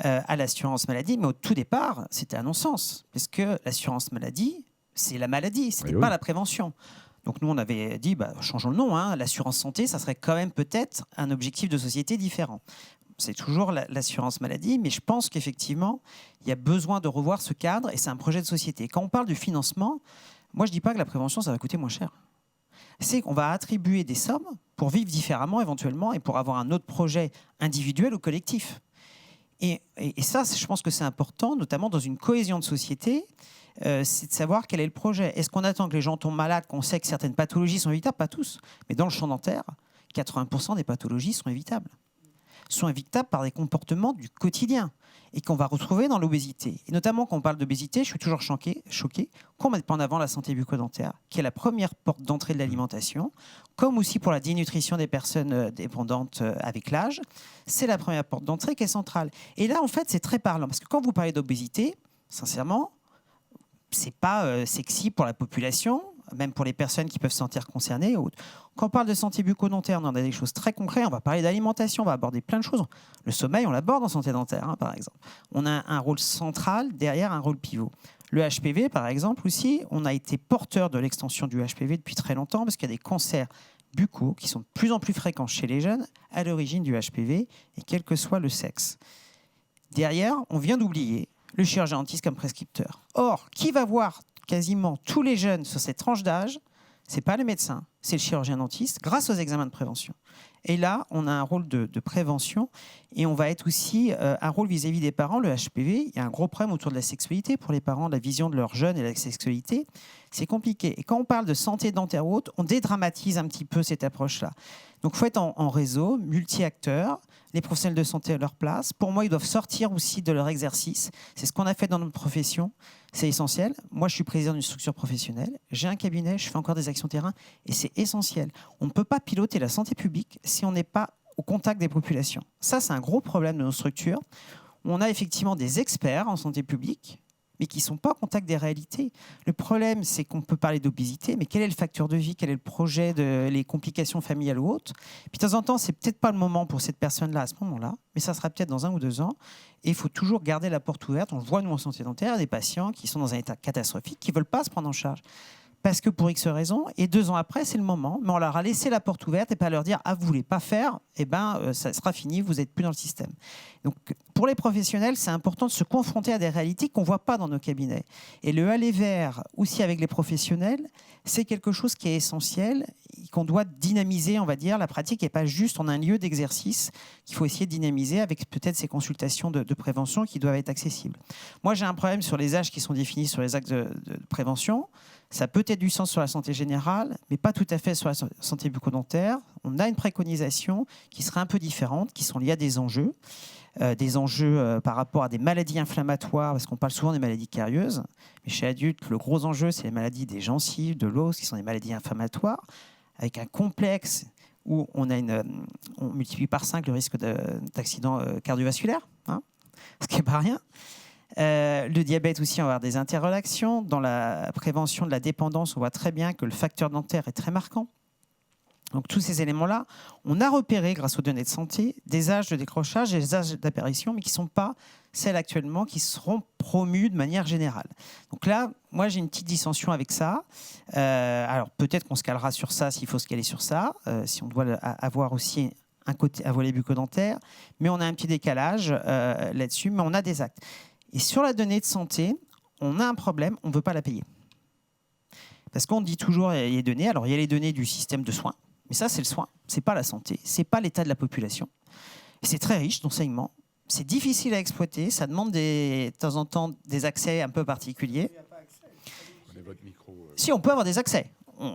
Speaker 4: à l'assurance maladie. Mais au tout départ, c'était un non-sens. Parce que l'assurance maladie, c'est la maladie, ce n'est pas la prévention. Donc nous, on avait dit, changeons le nom. L'assurance santé, ça serait quand même peut-être un objectif de société différent. C'est toujours l'assurance maladie, mais je pense qu'effectivement, il y a besoin de revoir ce cadre et c'est un projet de société. Quand on parle du financement, moi, je ne dis pas que la prévention, ça va coûter moins cher. C'est qu'on va attribuer des sommes pour vivre différemment éventuellement et pour avoir un autre projet individuel ou collectif. Et ça, je pense que c'est important, notamment dans une cohésion de société, c'est de savoir quel est le projet. Est-ce qu'on attend que les gens tombent malades, qu'on sait que certaines pathologies sont évitables? Pas tous. Mais dans le champ dentaire, 80% des pathologies sont évitables par des comportements du quotidien et qu'on va retrouver dans l'obésité. Et notamment quand on parle d'obésité, je suis toujours choqué qu'on ne mette pas en avant la santé bucco-dentaire, qui est la première porte d'entrée de l'alimentation, comme aussi pour la dénutrition des personnes dépendantes avec l'âge. C'est la première porte d'entrée qui est centrale. Et là, en fait, c'est très parlant, parce que quand vous parlez d'obésité, sincèrement, c'est pas sexy pour la population, même pour les personnes qui peuvent se sentir concernées. Quand on parle de santé bucco-dentaire, on a des choses très concrètes. On va parler d'alimentation, on va aborder plein de choses. Le sommeil, on l'aborde en santé dentaire, par exemple. On a un rôle central derrière un rôle pivot. Le HPV, par exemple, aussi, on a été porteur de l'extension du HPV depuis très longtemps parce qu'il y a des cancers buccaux qui sont de plus en plus fréquents chez les jeunes à l'origine du HPV, et quel que soit le sexe. Derrière, on vient d'oublier le chirurgien dentiste comme prescripteur. Or, qui va voir quasiment tous les jeunes sur cette tranche d'âge? c'est pas le médecin, c'est le chirurgien-dentiste, grâce aux examens de prévention. Et là, on a un rôle de prévention et on va être aussi un rôle vis-à-vis des parents. Le HPV, il y a un gros problème autour de la sexualité pour les parents, la vision de leurs jeunes et la sexualité. C'est compliqué. Et quand on parle de santé dentaire ou autre, on dédramatise un petit peu cette approche-là. Donc, il faut être en réseau, multi-acteurs, les professionnels de santé à leur place. Pour moi, ils doivent sortir aussi de leur exercice. C'est ce qu'on a fait dans notre profession. C'est essentiel. Moi, je suis président d'une structure professionnelle. J'ai un cabinet, je fais encore des actions terrain et c'est essentiel. On ne peut pas piloter la santé publique si on n'est pas au contact des populations. Ça, c'est un gros problème de nos structures. On a effectivement des experts en santé publique, mais qui ne sont pas au contact des réalités. Le problème, c'est qu'on peut parler d'obésité, mais quel est le facteur de vie, quel est le projet, les complications familiales ou autres. Puis de temps en temps, c'est peut-être pas le moment pour cette personne-là à ce moment-là, mais ça sera peut-être dans 1 ou 2 ans. Et il faut toujours garder la porte ouverte. On le voit, nous, en santé dentaire, des patients qui sont dans un état catastrophique, qui ne veulent pas se prendre en charge. Parce que pour X raisons, et 2 ans après, c'est le moment, mais on leur a laissé la porte ouverte et pas leur dire « Ah, vous ne voulez pas faire, ça sera fini, vous n'êtes plus dans le système ». Donc, pour les professionnels, c'est important de se confronter à des réalités qu'on ne voit pas dans nos cabinets. Et le aller vers, aussi avec les professionnels, c'est quelque chose qui est essentiel, qu'on doit dynamiser, on va dire. La pratique n'est pas juste, on a un lieu d'exercice qu'il faut essayer de dynamiser avec peut-être ces consultations de prévention qui doivent être accessibles. Moi, j'ai un problème sur les âges qui sont définis sur les actes de prévention. Ça peut être du sens sur la santé générale, mais pas tout à fait sur la santé bucco-dentaire. On a une préconisation qui serait un peu différente, qui sont liées à des enjeux par rapport à des maladies inflammatoires, parce qu'on parle souvent des maladies carieuses. Mais chez l'adulte, le gros enjeu, c'est les maladies des gencives, de l'os, qui sont des maladies inflammatoires, avec un complexe où on multiplie par 5 le risque d'accident cardiovasculaire, ce qui n'est pas rien. Le diabète aussi, on va avoir des interrelations. Dans la prévention de la dépendance, on voit très bien que le facteur dentaire est très marquant. Donc tous ces éléments-là, on a repéré, grâce aux données de santé, des âges de décrochage et des âges d'apparition, mais qui ne sont pas celles actuellement qui seront promues de manière générale. Donc là, moi, j'ai une petite dissension avec ça. Alors peut-être qu'on se calera sur ça s'il faut se caler sur ça, si on doit avoir aussi un côté à volet bucco-dentaire, mais on a un petit décalage là-dessus, mais on a des actes. Et sur la donnée de santé, on a un problème, on ne veut pas la payer. Parce qu'on dit toujours, il y a les données, alors il y a les données du système de soins, mais ça c'est le soin, ce n'est pas la santé, ce n'est pas l'état de la population. Et c'est très riche d'enseignement, c'est difficile à exploiter, ça demande de temps en temps des accès un peu particuliers. Si, on peut avoir des accès.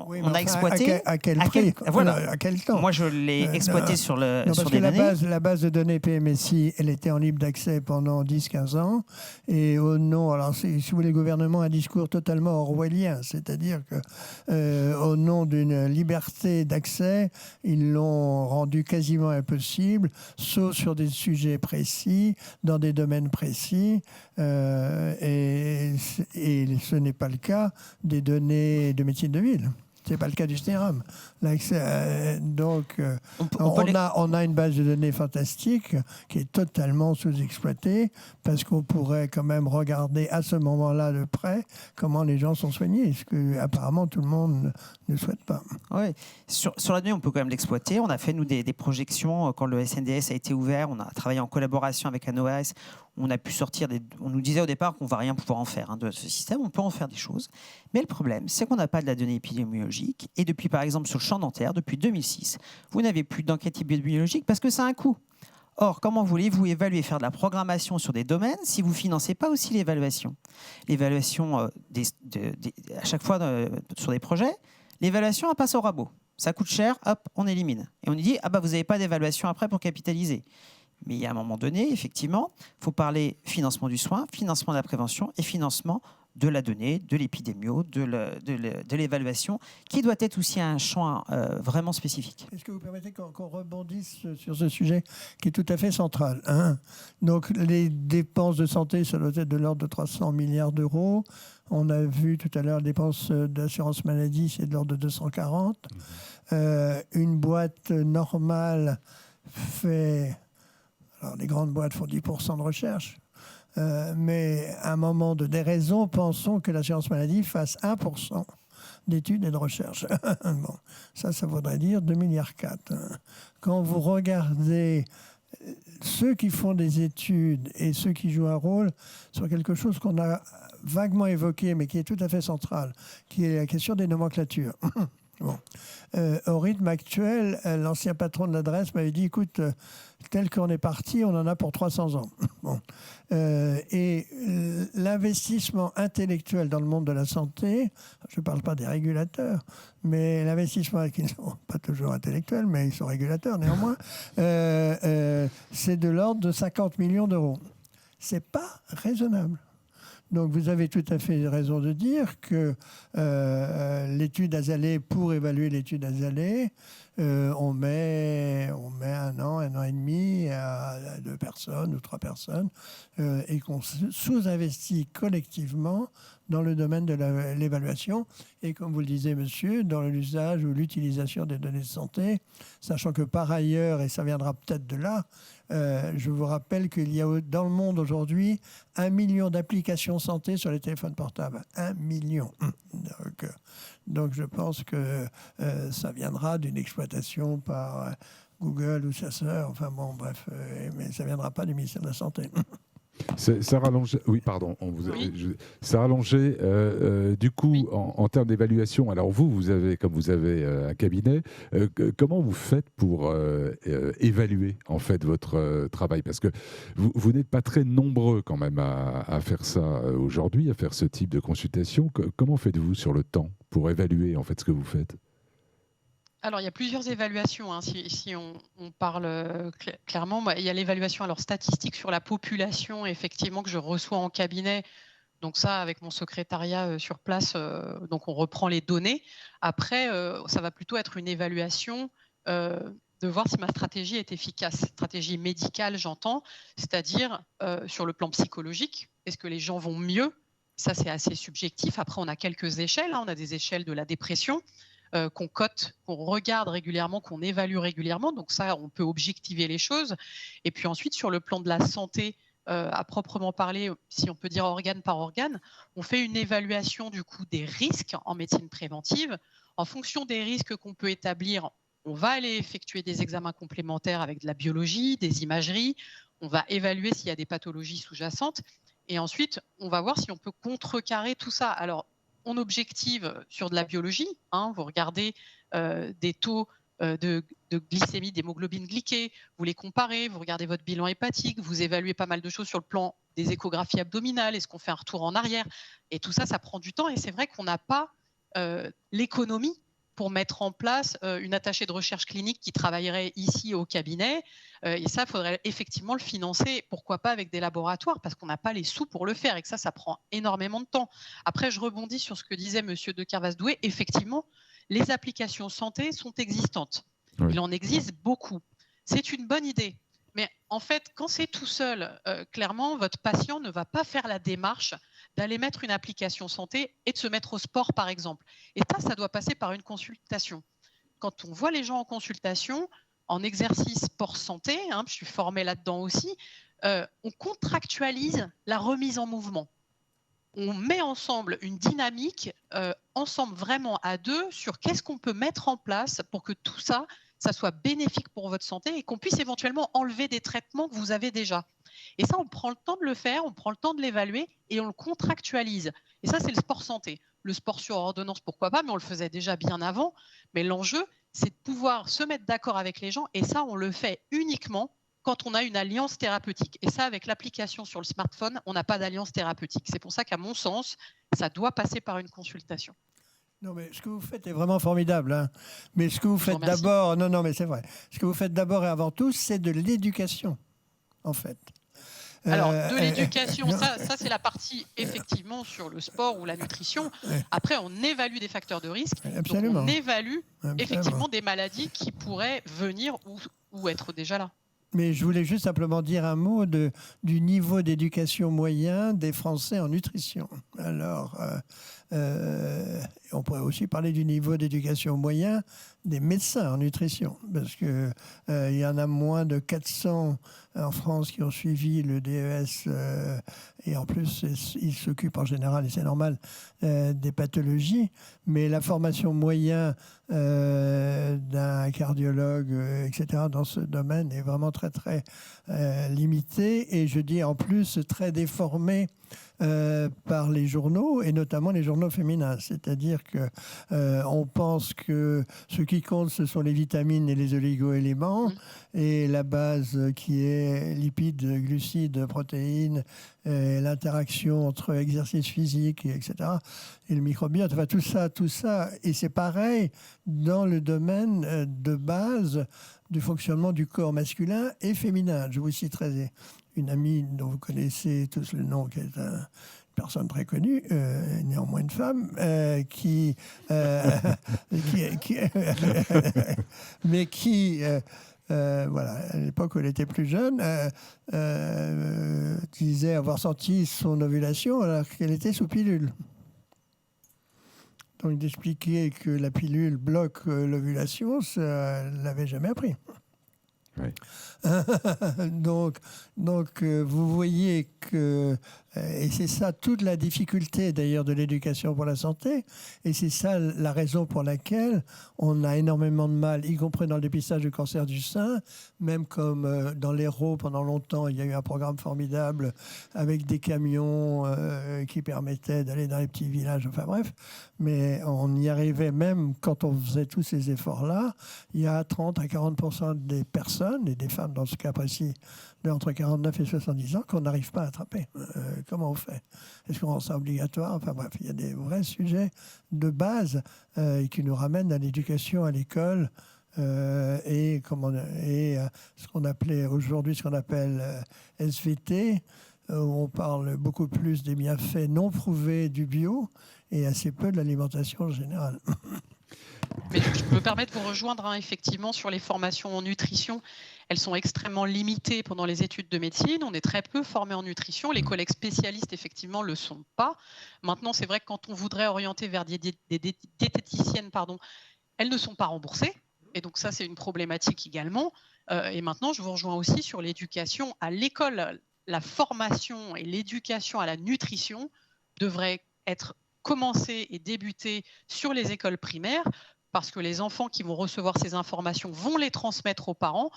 Speaker 5: Oui,
Speaker 4: on a exploité.
Speaker 5: À quel prix
Speaker 4: voilà.
Speaker 5: À quel temps?
Speaker 4: Moi, je l'ai exploité sur des
Speaker 5: données. La base de données PMSI, elle était en libre d'accès pendant 10-15 ans. Et au nom, alors si vous voulez, le gouvernement a un discours totalement orwellien, c'est-à-dire que au nom d'une liberté d'accès, ils l'ont rendu quasiment impossible, sauf sur des sujets précis, dans des domaines précis. Et ce n'est pas le cas des données de médecine de ville. Ce n'est pas le cas du SNERAM. Donc, on a une base de données fantastique qui est totalement sous-exploitée parce qu'on pourrait quand même regarder à ce moment-là de près comment les gens sont soignés, ce que apparemment tout le monde ne souhaite pas.
Speaker 4: Oui, sur la donnée, on peut quand même l'exploiter. On a fait, nous, des projections quand le SNDS a été ouvert. On a travaillé en collaboration avec un OAS. On a pu sortir on nous disait au départ qu'on ne va rien pouvoir en faire de ce système. On peut en faire des choses. Mais le problème, c'est qu'on n'a pas de la donnée épidémiologique. Et depuis, par exemple, sur le champ dentaire, depuis 2006, vous n'avez plus d'enquête épidémiologique parce que ça a un coût. Or, comment voulez-vous évaluer, faire de la programmation sur des domaines si vous ne financez pas aussi l'évaluation? L'évaluation, à chaque fois sur des projets, l'évaluation, elle passe au rabot. Ça coûte cher, hop, on élimine. Et on nous dit, vous n'avez pas d'évaluation après pour capitaliser. Mais il y a un moment donné, effectivement, il faut parler financement du soin, financement de la prévention et financement de la donnée, de l'épidémio, de l'évaluation, qui doit être aussi un champ vraiment spécifique.
Speaker 5: Est-ce que vous permettez qu'on rebondisse sur ce sujet qui est tout à fait central, Donc les dépenses de santé, ça doit être de l'ordre de 300 milliards d'euros. On a vu tout à l'heure les dépenses d'assurance maladie, c'est de l'ordre de 240. Une boîte normale fait... Alors, les grandes boîtes font 10% de recherche, mais à un moment de déraison, pensons que l'assurance maladie fasse 1% d'études et de recherche. Bon, ça voudrait dire 2,4 milliards. Quand vous regardez ceux qui font des études et ceux qui jouent un rôle sur quelque chose qu'on a vaguement évoqué, mais qui est tout à fait central, qui est la question des nomenclatures. Bon. Au rythme actuel, l'ancien patron de l'adresse m'avait dit, écoute, tel qu'on est parti, on en a pour 300 ans. Bon. Et l'investissement intellectuel dans le monde de la santé, je ne parle pas des régulateurs, mais l'investissement qui ne sont pas toujours intellectuels, mais ils sont régulateurs néanmoins, c'est de l'ordre de 50 millions d'euros. Ce n'est pas raisonnable. Donc vous avez tout à fait raison de dire que l'étude Asalée, pour évaluer l'étude Asalée, on met 1 an et demi à 2 personnes ou 3 personnes et qu'on sous-investit collectivement dans le domaine de l'évaluation et, comme vous le disiez, monsieur, dans l'usage ou l'utilisation des données de santé, sachant que par ailleurs, et ça viendra peut-être de là, je vous rappelle qu'il y a dans le monde aujourd'hui 1 million d'applications santé sur les téléphones portables. 1 million. Donc je pense que ça viendra d'une exploitation par Google ou sa sœur, enfin bon, bref, mais ça ne viendra pas du ministère de la Santé.
Speaker 2: Ça rallongeait, oui, pardon, ça rallongeait, du coup,
Speaker 3: Oui.
Speaker 2: en termes d'évaluation. Alors vous avez, comme vous avez un cabinet, comment vous faites pour évaluer en fait votre travail? Parce que vous n'êtes pas très nombreux quand même à faire ça aujourd'hui, à faire ce type de consultation. Comment faites-vous sur le temps pour évaluer en fait ce que vous faites?
Speaker 3: Alors, il y a plusieurs évaluations. Hein. Si on parle clairement, il y a l'évaluation statistique sur la population, effectivement, que je reçois en cabinet. Donc ça, avec mon secrétariat sur place, donc on reprend les données. Après, ça va plutôt être une évaluation de voir si ma stratégie est efficace. Stratégie médicale, j'entends, c'est-à-dire sur le plan psychologique. Est-ce que les gens vont mieux? Ça, c'est assez subjectif. Après, on a quelques échelles. Hein. On a des échelles de la dépression qu'on cote, qu'on regarde régulièrement, qu'on évalue régulièrement. Donc ça, on peut objectiver les choses. Et puis ensuite, sur le plan de la santé, à proprement parler, si on peut dire organe par organe, on fait une évaluation du coup des risques en médecine préventive. En fonction des risques qu'on peut établir, on va aller effectuer des examens complémentaires avec de la biologie, des imageries. On va évaluer s'il y a des pathologies sous-jacentes. Et ensuite, on va voir si on peut contrecarrer tout ça. Alors, on objective sur de la biologie. Hein, vous regardez des taux de glycémie, d'hémoglobine glyquée, vous les comparez, vous regardez votre bilan hépatique, vous évaluez pas mal de choses sur le plan des échographies abdominales, est-ce qu'on fait un retour en arrière? Et tout ça, ça prend du temps et c'est vrai qu'on n'a pas l'économie pour mettre en place une attachée de recherche clinique qui travaillerait ici au cabinet. Et ça, il faudrait effectivement le financer, pourquoi pas avec des laboratoires, parce qu'on n'a pas les sous pour le faire et que ça prend énormément de temps. Après, je rebondis sur ce que disait M. de Kervasdoué. Effectivement, les applications santé sont existantes. Oui. Il en existe beaucoup. C'est une bonne idée. Mais en fait, quand c'est tout seul, clairement, votre patient ne va pas faire la démarche d'aller mettre une application santé et de se mettre au sport, par exemple. Et ça doit passer par une consultation. Quand on voit les gens en consultation, en exercice sport santé, hein, je suis formée là-dedans aussi, on contractualise la remise en mouvement. On met ensemble une dynamique, ensemble vraiment à deux, sur qu'est-ce qu'on peut mettre en place pour que tout ça, ça soit bénéfique pour votre santé et qu'on puisse éventuellement enlever des traitements que vous avez déjà. Et ça, on prend le temps de le faire, on prend le temps de l'évaluer et on le contractualise. Et ça, c'est le sport santé. Le sport sur ordonnance, pourquoi pas, mais on le faisait déjà bien avant. Mais l'enjeu, c'est de pouvoir se mettre d'accord avec les gens et ça, on le fait uniquement quand on a une alliance thérapeutique. Et ça, avec l'application sur le smartphone, on n'a pas d'alliance thérapeutique. C'est pour ça qu'à mon sens, ça doit passer par une consultation.
Speaker 5: Non, mais ce que vous faites est vraiment formidable. Hein. Mais ce que vous faites d'abord, non, mais c'est vrai. Ce que vous faites d'abord et avant tout, c'est de l'éducation, en fait.
Speaker 3: Alors, de l'éducation, ça c'est la partie effectivement sur le sport ou la nutrition. Après, on évalue des facteurs de risque.
Speaker 5: Absolument.
Speaker 3: Donc on évalue effectivement des maladies qui pourraient venir ou être déjà là.
Speaker 5: Mais je voulais juste simplement dire un mot du niveau d'éducation moyen des Français en nutrition. Alors, on pourrait aussi parler du niveau d'éducation moyen des médecins en nutrition, parce qu'il y en a moins de 400 en France qui ont suivi le DES, et en plus, ils s'occupent en général, et c'est normal, des pathologies, mais la formation moyenne d'un cardiologue, etc., dans ce domaine est vraiment très, très limitée, et je dis en plus très déformée par les journaux, et notamment les journaux féminins. C'est-à-dire qu'on pense que ce qui compte, ce sont les vitamines et les oligo-éléments, et la base qui est lipides, glucides, protéines, l'interaction entre exercice physique, etc., et le microbiote, enfin tout ça. Et c'est pareil dans le domaine de base du fonctionnement du corps masculin et féminin. Je vous citerai une amie dont vous connaissez tous le nom, qui est une personne très connue, néanmoins une femme, mais qui voilà, à l'époque où elle était plus jeune, disait avoir senti son ovulation alors qu'elle était sous pilule. Donc d'expliquer que la pilule bloque l'ovulation, ça ne l'avait jamais appris.
Speaker 2: Oui.
Speaker 5: donc, vous voyez que, et c'est ça toute la difficulté d'ailleurs de l'éducation pour la santé, et c'est ça la raison pour laquelle on a énormément de mal, y compris dans le dépistage du cancer du sein, même comme dans l'Hérault pendant longtemps, il y a eu un programme formidable avec des camions qui permettaient d'aller dans les petits villages, enfin bref, mais on y arrivait même quand on faisait tous ces efforts-là, il y a 30 à 40% des personnes, et des femmes dans ce cas précis, entre 49 et 70 ans, qu'on n'arrive pas à attraper. Comment on fait? Est-ce qu'on rend ça obligatoire? Enfin bref, il y a des vrais sujets de base qui nous ramènent à l'éducation à l'école et ce qu'on appelait aujourd'hui, ce qu'on appelle SVT, où on parle beaucoup plus des bienfaits non prouvés du bio et assez peu de l'alimentation générale.
Speaker 3: Mais je me permets de vous rejoindre effectivement sur les formations en nutrition. Elles sont extrêmement limitées pendant les études de médecine. On est très peu formés en nutrition. Les collègues spécialistes, effectivement, ne le sont pas. Maintenant, c'est vrai que quand on voudrait orienter vers des diététiciennes, elles ne sont pas remboursées. Et donc ça, c'est une problématique également. Et maintenant, je vous rejoins aussi sur l'éducation à l'école. La formation et l'éducation à la nutrition devraient être commencées et débutées sur les écoles primaires, parce que les enfants qui vont recevoir ces informations vont les transmettre aux parents.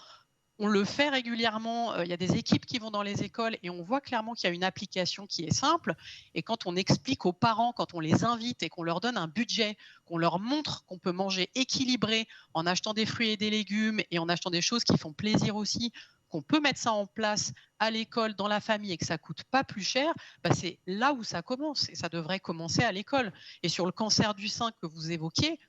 Speaker 3: On le fait régulièrement, il y a des équipes qui vont dans les écoles et on voit clairement qu'il y a une application qui est simple. Et quand on explique aux parents, quand on les invite et qu'on leur donne un budget, qu'on leur montre qu'on peut manger équilibré en achetant des fruits et des légumes et en achetant des choses qui font plaisir aussi, qu'on peut mettre ça en place à l'école, dans la famille et que ça ne coûte pas plus cher, c'est là où ça commence et ça devrait commencer à l'école. Et sur le cancer du sein que vous évoquiez,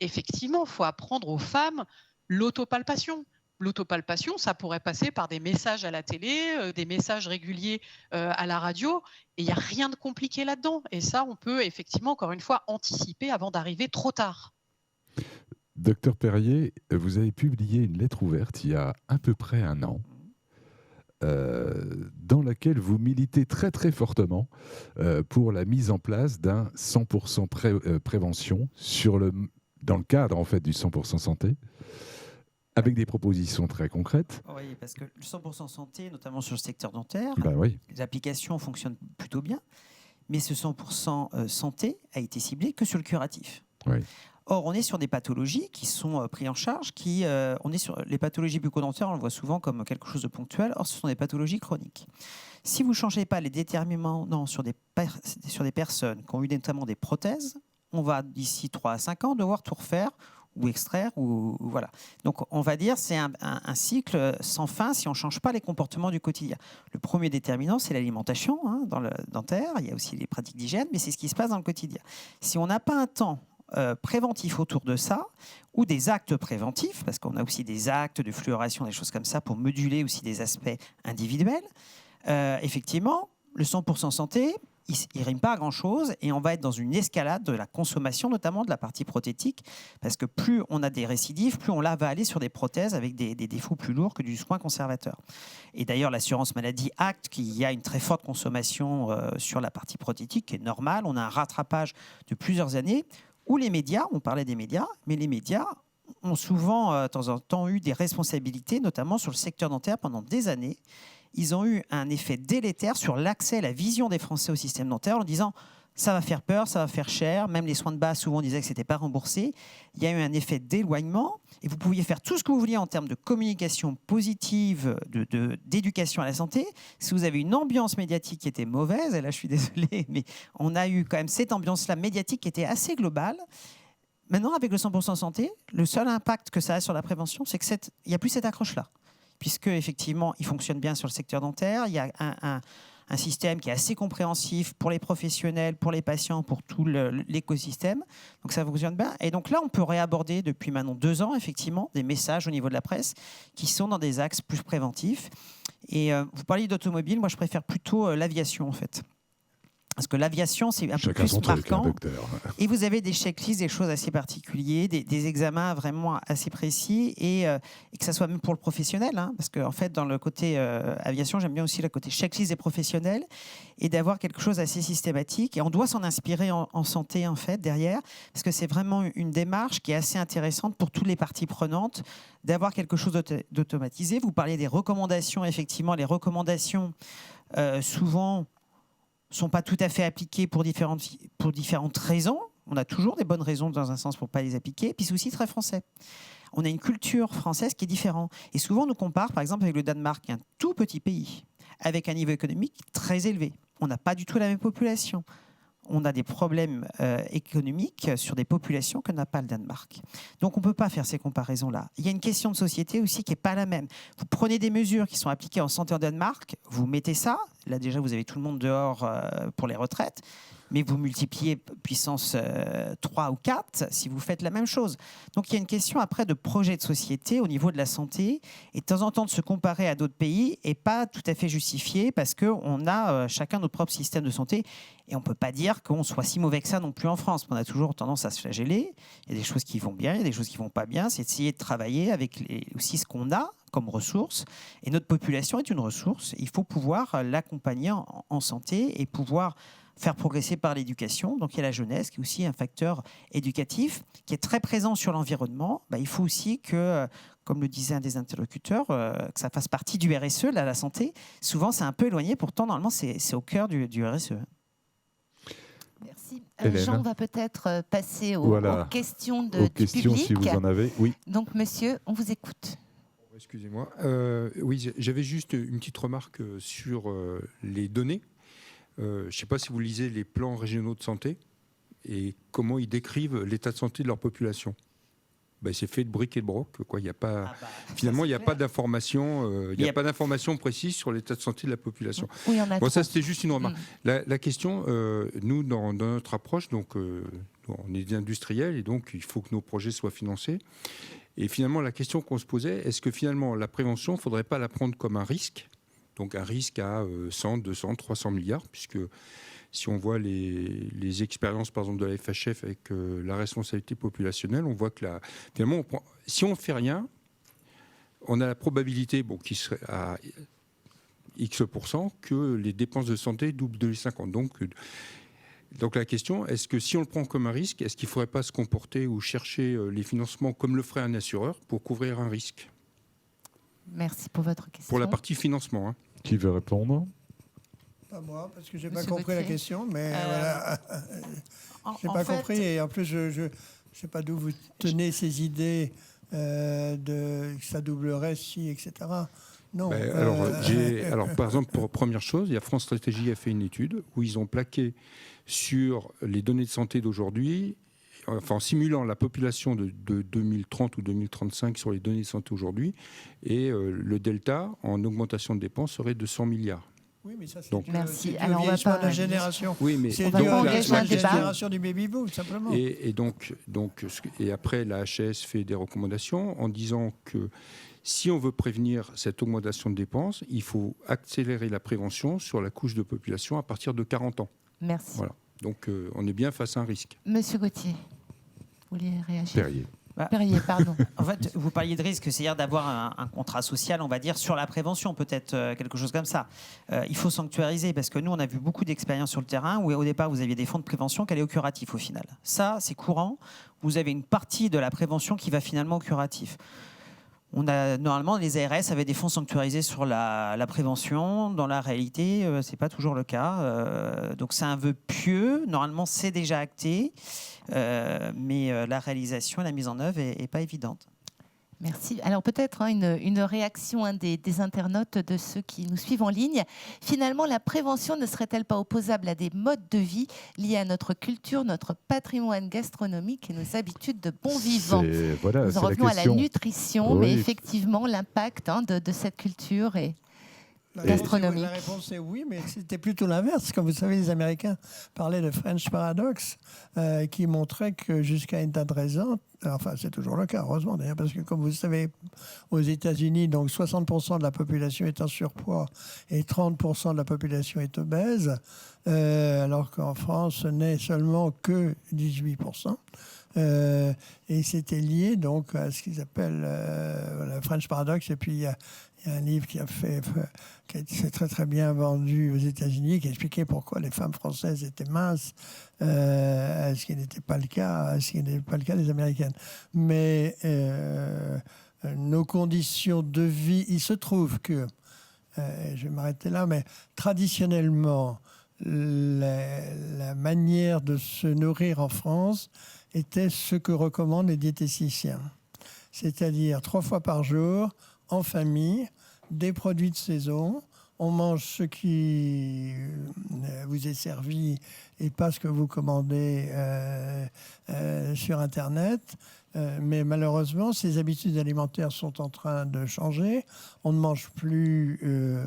Speaker 3: effectivement, il faut apprendre aux femmes l'autopalpation. L'autopalpation, ça pourrait passer par des messages à la télé, des messages réguliers à la radio, et il n'y a rien de compliqué là-dedans. Et ça, on peut effectivement, encore une fois, anticiper avant d'arriver trop tard.
Speaker 2: Docteur Perrier, vous avez publié une lettre ouverte il y a à peu près un an, dans laquelle vous militez très très fortement pour la mise en place d'un 100% prévention dans le cadre en fait du 100% santé, avec des propositions très concrètes.
Speaker 4: Oui, parce que le 100% santé, notamment sur le secteur dentaire,
Speaker 2: oui.
Speaker 4: Les applications fonctionnent plutôt bien, mais ce 100% santé a été ciblé que sur le curatif.
Speaker 2: Oui.
Speaker 4: Or, on est sur des pathologies qui sont prises en charge, on est sur les pathologies bucco-dentaires, on le voit souvent comme quelque chose de ponctuel. Or, ce sont des pathologies chroniques. Si vous ne changez pas les déterminants sur des personnes qui ont eu notamment des prothèses, on va d'ici 3 à 5 ans devoir tout refaire ou extraire. Voilà. Donc, on va dire que c'est un cycle sans fin si on ne change pas les comportements du quotidien. Le premier déterminant, c'est l'alimentation dans le dentaire. Il y a aussi les pratiques d'hygiène, mais c'est ce qui se passe dans le quotidien. Si on n'a pas un temps préventif autour de ça, ou des actes préventifs, parce qu'on a aussi des actes de fluoration, des choses comme ça, pour moduler aussi des aspects individuels, effectivement, le 100% santé, il ne rime pas à grand-chose et on va être dans une escalade de la consommation, notamment de la partie prothétique, parce que plus on a des récidives, plus on va aller sur des prothèses avec des défauts plus lourds que du soin conservateur. Et d'ailleurs, l'assurance maladie acte qu'il y a une très forte consommation sur la partie prothétique, qui est normale. On a un rattrapage de plusieurs années où les médias, on parlait des médias, mais les médias ont souvent, de temps en temps, eu des responsabilités, notamment sur le secteur dentaire pendant des années. Ils ont eu un effet délétère sur l'accès, la vision des Français au système dentaire en disant Ça va faire peur, ça va faire cher. Même les soins de base, souvent, on disait que ce n'était pas remboursé. Il y a eu un effet d'éloignement. Et vous pouviez faire tout ce que vous vouliez en termes de communication positive, d'éducation à la santé. Si vous avez une ambiance médiatique qui était mauvaise, et là, je suis désolée, mais on a eu quand même cette ambiance-là médiatique qui était assez globale. Maintenant, avec le 100% santé, le seul impact que ça a sur la prévention, c'est qu'il n'y a plus cette accroche-là. Puisque, effectivement, il fonctionne bien sur le secteur dentaire. Il y a un système qui est assez compréhensif pour les professionnels, pour les patients, pour tout l'écosystème. Donc ça fonctionne bien. Et donc là, on peut réaborder depuis maintenant 2 ans, effectivement, des messages au niveau de la presse qui sont dans des axes plus préventifs. Et vous parliez d'automobile, moi je préfère plutôt l'aviation en fait. Parce que l'aviation, c'est un peu plus marquant. Et vous avez des checklists, des choses assez particulières, des examens vraiment assez précis, et que ça soit même pour le professionnel. Hein, parce qu'en fait, dans le côté aviation, j'aime bien aussi le côté checklist des professionnels, et d'avoir quelque chose assez systématique. Et on doit s'en inspirer en santé, en fait, derrière, parce que c'est vraiment une démarche qui est assez intéressante pour toutes les parties prenantes, d'avoir quelque chose d'automatisé. Vous parliez des recommandations. Effectivement, les recommandations, souvent, sont pas tout à fait appliquées pour différentes raisons. On a toujours des bonnes raisons dans un sens pour pas les appliquer. Puis c'est aussi très français. On a une culture française qui est différente. Et souvent, on nous compare, par exemple, avec le Danemark, un tout petit pays, avec un niveau économique très élevé. On n'a pas du tout la même population. On a des problèmes économiques sur des populations que n'a pas le Danemark. Donc on ne peut pas faire ces comparaisons-là. Il y a une question de société aussi qui n'est pas la même. Vous prenez des mesures qui sont appliquées en santé au Danemark, vous mettez ça, là déjà vous avez tout le monde dehors pour les retraites, mais vous multipliez puissance 3 ou 4 si vous faites la même chose. Donc il y a une question après de projet de société au niveau de la santé, et de temps en temps de se comparer à d'autres pays n'est pas tout à fait justifié, parce qu'on a chacun notre propre système de santé, et on ne peut pas dire qu'on soit si mauvais que ça non plus en France. On a toujours tendance à se flageller. Il y a des choses qui vont bien, il y a des choses qui ne vont pas bien. C'est essayer de travailler avec aussi ce qu'on a comme ressources. Et notre population est une ressource. Il faut pouvoir l'accompagner en santé et pouvoir faire progresser par l'éducation. Donc il y a la jeunesse qui est aussi un facteur éducatif qui est très présent sur l'environnement. Il faut aussi que, comme le disait un des interlocuteurs, que ça fasse partie du RSE, là, la santé. Souvent c'est un peu éloigné, pourtant normalement c'est au cœur du RSE.
Speaker 1: Merci.
Speaker 2: Hélène.
Speaker 1: Jean va peut-être passer aux questions du public.
Speaker 2: Si vous en avez, oui.
Speaker 1: Donc monsieur, on vous écoute.
Speaker 6: Excusez-moi. Oui, j'avais juste une petite remarque sur les données. Je ne sais pas si vous lisez les plans régionaux de santé et comment ils décrivent l'état de santé de leur population. C'est fait de briques et de broc. Quoi. Il y a pas, finalement, il n'y a pas d'information. Il n'y a pas d'information précise sur l'état de santé de la population.
Speaker 1: Oui,
Speaker 6: ça, c'était juste une remarque. La question, nous, dans notre approche, donc, on est des industriels et donc il faut que nos projets soient financés. Et finalement, la question qu'on se posait, est-ce que finalement, la prévention, il ne faudrait pas la prendre comme un risque ? Donc un risque à 100, 200, 300 milliards, puisque si on voit les expériences, par exemple, de la FHF avec la responsabilité populationnelle, on voit que finalement, si on ne fait rien, on a la probabilité qui serait à X% que les dépenses de santé doublent de 50. Donc la question, est-ce que si on le prend comme un risque, est-ce qu'il ne faudrait pas se comporter ou chercher les financements comme le ferait un assureur pour couvrir un risque ?
Speaker 1: Merci pour votre question.
Speaker 6: Pour la partie financement. Hein.
Speaker 2: Qui veut répondre ?
Speaker 5: Pas moi, parce que je n'ai
Speaker 1: Monsieur
Speaker 5: pas compris
Speaker 1: Gauthier.
Speaker 5: la question, mais voilà. Je n'ai pas compris, et en plus, je ne sais pas d'où vous tenez ces idées que ça doublerait si, etc. Non.
Speaker 6: Alors, par exemple, pour première chose, il y a France Stratégie a fait une étude où ils ont plaqué sur les données de santé d'aujourd'hui, en simulant la population de 2030 ou 2035 sur les données de santé aujourd'hui, et le delta en augmentation de dépenses serait de 100 milliards.
Speaker 5: Oui, mais ça, c'est
Speaker 1: donc, merci.
Speaker 5: C'est
Speaker 1: Alors, on va pas
Speaker 5: de génération.
Speaker 6: Oui, mais
Speaker 5: c'est
Speaker 1: on va pas engager un débat.
Speaker 5: génération du baby-boom, simplement.
Speaker 6: Et après, la HAS fait des recommandations en disant que si on veut prévenir cette augmentation de dépenses, il faut accélérer la prévention sur la couche de population à partir de 40 ans.
Speaker 1: Merci.
Speaker 6: Voilà. Donc, on est bien face à un risque.
Speaker 1: Monsieur Gauthier, vous voulez réagir ?
Speaker 2: Perrier.
Speaker 1: Perrier, pardon.
Speaker 4: En fait, vous parliez de risque, c'est-à-dire d'avoir un contrat social, on va dire, sur la prévention, peut-être quelque chose comme ça. Il faut sanctuariser, parce que nous, on a vu beaucoup d'expériences sur le terrain où, au départ, vous aviez des fonds de prévention qui allaient au curatif, au final. Ça, c'est courant. Vous avez une partie de la prévention qui va finalement au curatif. Normalement, les ARS avaient des fonds sanctuarisés sur la prévention. Dans la réalité, ce n'est pas toujours le cas. Donc c'est un vœu pieux. Normalement, c'est déjà acté. Mais la réalisation et la mise en œuvre n'est pas évidente.
Speaker 1: Merci. Alors peut-être une réaction des internautes, de ceux qui nous suivent en ligne. Finalement, la prévention ne serait-elle pas opposable à des modes de vie liés à notre culture, notre patrimoine gastronomique et nos habitudes de bon vivant? Nous en revenons à la nutrition, oui. Mais effectivement, l'impact de cette culture est gastronomique.
Speaker 5: La réponse est oui, mais c'était plutôt l'inverse. Comme vous savez, les Américains parlaient de French Paradox, qui montrait que jusqu'à une date récente, enfin c'est toujours le cas, heureusement d'ailleurs, parce que comme vous savez, aux États-Unis, donc 60% de la population est en surpoids et 30% de la population est obèse, alors qu'en France, ce n'est seulement que 18%. Et c'était lié donc à ce qu'ils appellent le French Paradox. Et puis il y a un livre qui s'est très très bien vendu aux États-Unis, qui expliquait pourquoi les femmes françaises étaient minces, ce qui n'était pas le cas, des Américaines. Mais nos conditions de vie, il se trouve que, je vais m'arrêter là, mais traditionnellement, la manière de se nourrir en France était ce que recommandent les diététiciens. C'est-à-dire 3 fois par jour, en famille, des produits de saison. On mange ce qui vous est servi et pas ce que vous commandez sur Internet. Mais malheureusement, ces habitudes alimentaires sont en train de changer. On ne mange plus,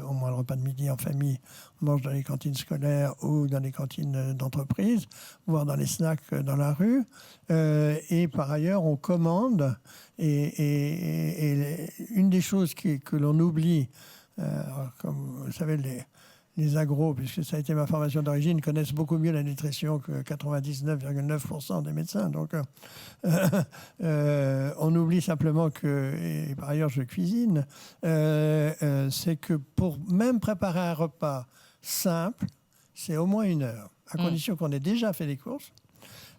Speaker 5: au moins le repas de midi en famille, on mange dans les cantines scolaires ou dans les cantines d'entreprise, voire dans les snacks dans la rue. Et par ailleurs, on commande. Et une des choses que l'on oublie, comme vous savez, les agros, puisque ça a été ma formation d'origine, connaissent beaucoup mieux la nutrition que 99,9% des médecins. Donc, on oublie simplement que, et par ailleurs je cuisine, c'est que pour même préparer un repas simple, c'est au moins 1 heure, à condition qu'on ait déjà fait les courses.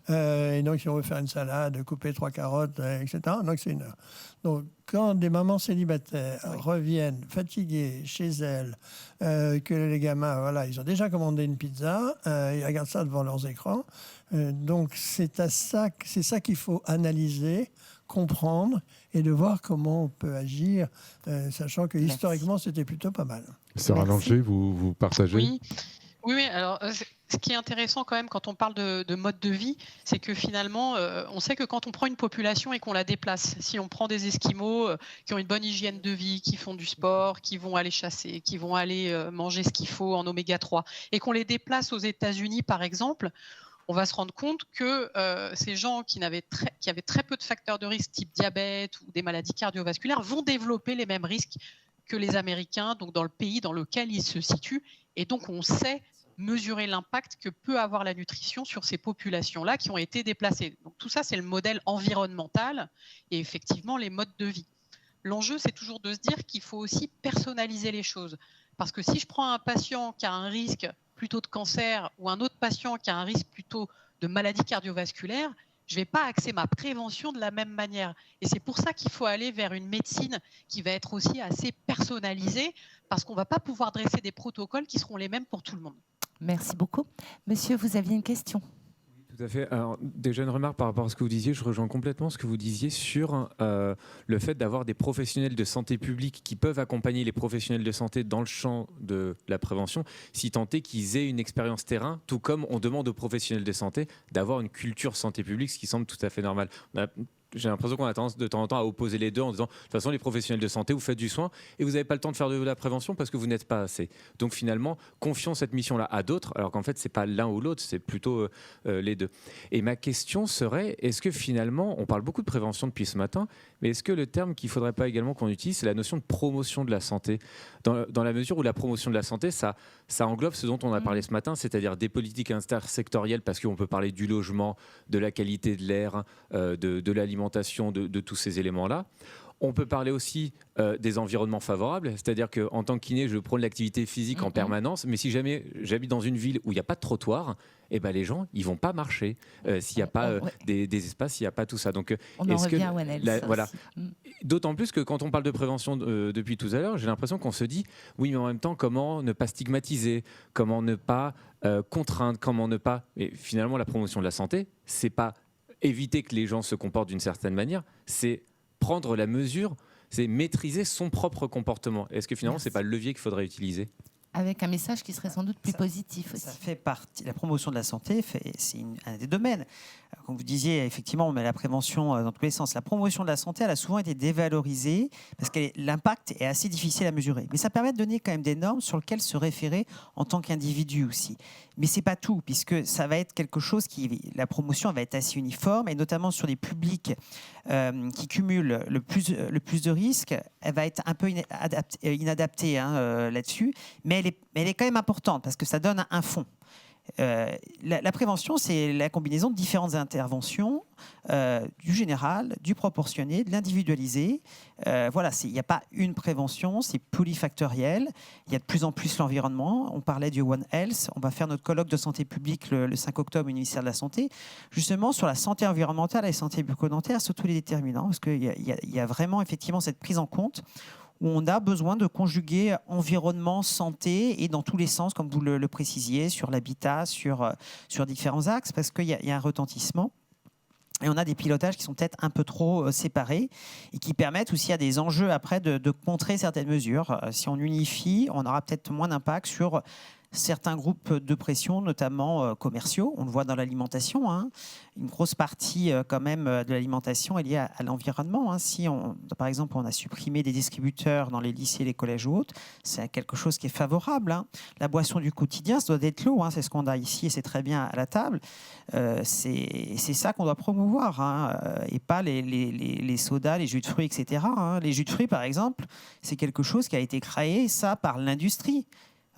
Speaker 5: Et donc, si on veut faire une salade, couper 3 carottes, etc., donc c'est 1 heure. Donc, quand des mamans célibataires reviennent fatiguées chez elles, que les gamins, voilà, ils ont déjà commandé une pizza, ils regardent ça devant leurs écrans. Donc, c'est ça qu'il faut analyser, comprendre et de voir comment on peut agir, sachant que historiquement, c'était plutôt pas mal.
Speaker 2: Sarah Langer, vous partagez ?
Speaker 3: Oui, alors ce qui est intéressant quand même quand on parle de mode de vie, c'est que finalement, on sait que quand on prend une population et qu'on la déplace, si on prend des Esquimaux qui ont une bonne hygiène de vie, qui font du sport, qui vont aller chasser, qui vont aller manger ce qu'il faut en oméga 3, et qu'on les déplace aux États-Unis par exemple, on va se rendre compte que ces gens qui avaient très peu de facteurs de risque type diabète ou des maladies cardiovasculaires vont développer les mêmes risques que les Américains, donc dans le pays dans lequel ils se situent. Et donc, on sait mesurer l'impact que peut avoir la nutrition sur ces populations-là qui ont été déplacées. Donc, tout ça, c'est le modèle environnemental et effectivement les modes de vie. L'enjeu, c'est toujours de se dire qu'il faut aussi personnaliser les choses. Parce que si je prends un patient qui a un risque plutôt de cancer ou un autre patient qui a un risque plutôt de maladie cardiovasculaire, je ne vais pas axer ma prévention de la même manière. Et c'est pour ça qu'il faut aller vers une médecine qui va être aussi assez personnalisée, parce qu'on ne va pas pouvoir dresser des protocoles qui seront les mêmes pour tout le monde.
Speaker 1: Merci beaucoup. Monsieur, vous aviez une question ?
Speaker 7: Tout à fait. Alors, déjà une remarque par rapport à ce que vous disiez, je rejoins complètement ce que vous disiez sur le fait d'avoir des professionnels de santé publique qui peuvent accompagner les professionnels de santé dans le champ de la prévention, si tant est qu'ils aient une expérience terrain, tout comme on demande aux professionnels de santé d'avoir une culture santé publique, ce qui semble tout à fait normal. J'ai l'impression qu'on a tendance de temps en temps à opposer les deux en disant de toute façon les professionnels de santé vous faites du soin et vous n'avez pas le temps de faire de la prévention parce que vous n'êtes pas assez. Donc finalement confions cette mission-là à d'autres alors qu'en fait c'est pas l'un ou l'autre, c'est plutôt les deux. Et ma question serait, est-ce que finalement on parle beaucoup de prévention depuis ce matin, mais est-ce que le terme qu'il ne faudrait pas également qu'on utilise, c'est la notion de promotion de la santé, dans la mesure où la promotion de la santé ça englobe ce dont on a parlé ce matin, c'est-à-dire des politiques intersectorielles parce qu'on peut parler du logement, de la qualité de l'air, de l'alimentation, de tous ces éléments-là. On peut parler aussi des environnements favorables, c'est-à-dire qu'en tant que kiné, je prône l'activité physique en permanence, mais si jamais j'habite dans une ville où il n'y a pas de trottoir, eh ben les gens ils vont pas marcher s'il n'y a pas des espaces, s'il n'y a pas tout ça. Donc,
Speaker 1: on en revient à One Health,
Speaker 7: voilà. D'autant plus que quand on parle de prévention depuis tout à l'heure, j'ai l'impression qu'on se dit oui, mais en même temps, comment ne pas stigmatiser, comment ne pas contraindre, comment ne pas. Et finalement, la promotion de la santé, c'est pas éviter que les gens se comportent d'une certaine manière, c'est prendre la mesure, c'est maîtriser son propre comportement. Est-ce que finalement, c'est pas le levier qu'il faudrait utiliser ?
Speaker 1: Avec un message qui serait sans doute plus positif aussi.
Speaker 4: Ça fait partie. La promotion de la santé, c'est un des domaines. Comme vous disiez, effectivement, on met la prévention dans tous les sens. La promotion de la santé, elle a souvent été dévalorisée parce que l'impact est assez difficile à mesurer. Mais ça permet de donner quand même des normes sur lesquelles se référer en tant qu'individu aussi. Mais c'est pas tout, puisque ça va être quelque chose la promotion va être assez uniforme, et notamment sur des publics qui cumulent le plus de risques, elle va être un peu inadaptée là-dessus, mais elle est quand même importante parce que ça donne un fond. La prévention, c'est la combinaison de différentes interventions, du général, du proportionné, de l'individualisé. Voilà, il n'y a pas une prévention, c'est plurifactoriel. Il y a de plus en plus l'environnement. On parlait du One Health. On va faire notre colloque de santé publique le 5 octobre au ministère de la Santé, justement sur la santé environnementale et la santé bucco-dentaire, sur tous les déterminants, parce qu'il y a vraiment effectivement cette prise en compte où on a besoin de conjuguer environnement, santé, et dans tous les sens, comme vous le précisiez, sur l'habitat, sur différents axes, parce qu'il y a un retentissement. Et on a des pilotages qui sont peut-être un peu trop séparés et qui permettent aussi à des enjeux après de contrer certaines mesures. Si on unifie, on aura peut-être moins d'impact sur certains groupes de pression, notamment commerciaux. On le voit dans l'alimentation. Une grosse partie quand même de l'alimentation est liée à l'environnement. Si par exemple on a supprimé des distributeurs dans les lycées, les collèges ou autres, c'est quelque chose qui est favorable. La boisson du quotidien, ça doit être l'eau. C'est ce qu'on a ici et c'est très bien à la table. C'est ça qu'on doit promouvoir, et pas les sodas, les jus de fruits, etc. Les jus de fruits, par exemple, c'est quelque chose qui a été créé par l'industrie.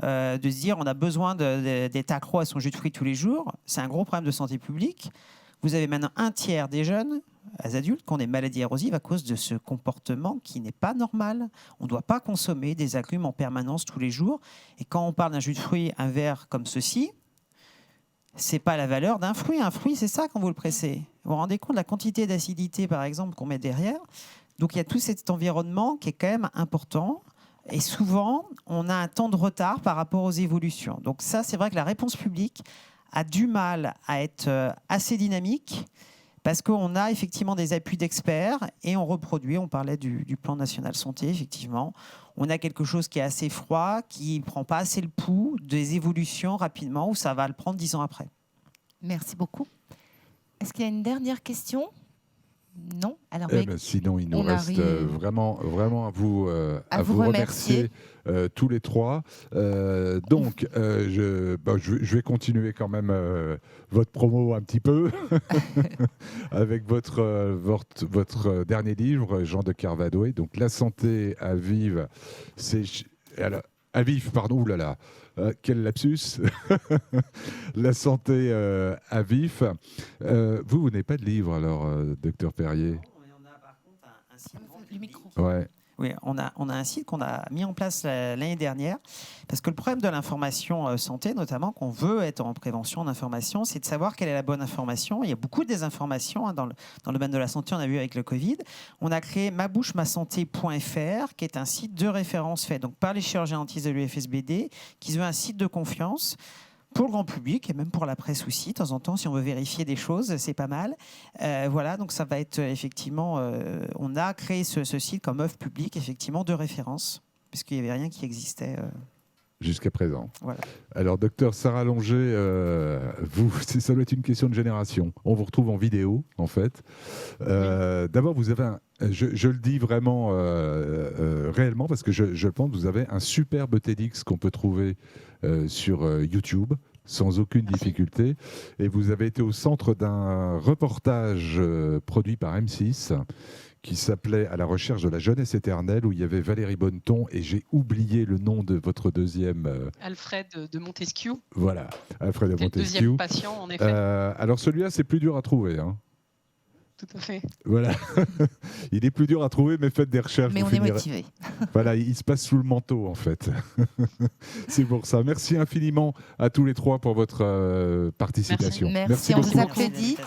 Speaker 4: De se dire on a besoin d'être accro à son jus de fruits tous les jours, c'est un gros problème de santé publique. Vous avez maintenant un tiers des jeunes adultes qui ont des maladies érosives à cause de ce comportement qui n'est pas normal. On ne doit pas consommer des agrumes en permanence tous les jours. Et quand on parle d'un jus de fruits, un verre comme ceci, c'est pas la valeur d'un fruit. Un fruit, c'est ça quand vous le pressez. Vous vous rendez compte de la quantité d'acidité, par exemple, qu'on met derrière. Donc il y a tout cet environnement qui est quand même important. Et souvent, on a un temps de retard par rapport aux évolutions. Donc ça, c'est vrai que la réponse publique a du mal à être assez dynamique parce qu'on a effectivement des appuis d'experts et on reproduit, on parlait du plan national santé, effectivement. On a quelque chose qui est assez froid, qui ne prend pas assez le pouls des évolutions rapidement, où ça va le prendre 10 ans après.
Speaker 1: Merci beaucoup. Est-ce qu'il y a une dernière question ? Non. Alors,
Speaker 2: sinon, il nous reste vraiment à vous remercier tous les trois. Donc, je vais continuer quand même votre promo un petit peu avec votre dernier livre, Jean de Kervadoë. Donc, La santé à vivre, à vif, pardon, oulala. Quel lapsus. La santé à vif. Vous n'avez pas de livre, alors, docteur Perrier?
Speaker 4: On a par contre un site.
Speaker 1: Le micro.
Speaker 2: Ouais.
Speaker 4: Oui, on a un site qu'on a mis en place l'année dernière, parce que le problème de l'information santé, notamment, qu'on veut être en prévention d'information, c'est de savoir quelle est la bonne information. Il y a beaucoup de désinformation dans le domaine de la santé, on a vu avec le Covid. On a créé mabouchemasanté.fr, qui est un site de référence fait donc par les chirurgiens dentistes de l'UFSBD, qui veut un site de confiance pour le grand public et même pour la presse aussi. De temps en temps, si on veut vérifier des choses, c'est pas mal. Voilà, donc ça va être effectivement... on a créé ce site comme œuvre publique, effectivement, de référence, puisqu'il n'y avait rien qui existait.
Speaker 2: Jusqu'à présent.
Speaker 4: Voilà.
Speaker 2: Alors, docteur Sarah Longer, ça doit être une question de génération. On vous retrouve en vidéo, en fait. D'abord, vous avez je le dis vraiment réellement, parce que je pense que vous avez un superbe TEDx qu'on peut trouver sur YouTube, sans aucune difficulté. Et vous avez été au centre d'un reportage produit par M6 qui s'appelait « À la recherche de la jeunesse éternelle », où il y avait Valérie Bonneton, et j'ai oublié le nom de votre deuxième...
Speaker 3: Alfred de Montesquieu.
Speaker 2: Voilà, Alfred de Montesquieu.
Speaker 3: Deuxième patient, en effet.
Speaker 2: Alors celui-là, c'est plus dur à trouver.
Speaker 3: tout à fait.
Speaker 2: Voilà. Il est plus dur à trouver, mais faites des recherches.
Speaker 1: Mais
Speaker 2: vous
Speaker 1: on est
Speaker 2: finirez.
Speaker 1: motivé.
Speaker 2: Voilà, il se passe sous le manteau, en fait. C'est pour ça. Merci infiniment à tous les trois pour votre participation.
Speaker 1: Merci, on vous
Speaker 2: beaucoup.
Speaker 1: applaudit.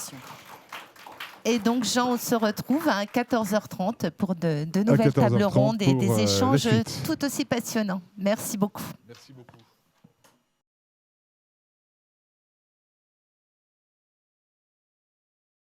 Speaker 1: Et donc, Jean, on se retrouve à 14h30 pour de nouvelles
Speaker 2: 14h30
Speaker 1: tables rondes et
Speaker 2: pour,
Speaker 1: des
Speaker 2: la
Speaker 1: échanges
Speaker 2: suite.
Speaker 1: tout aussi passionnants. Merci beaucoup.
Speaker 2: Merci beaucoup.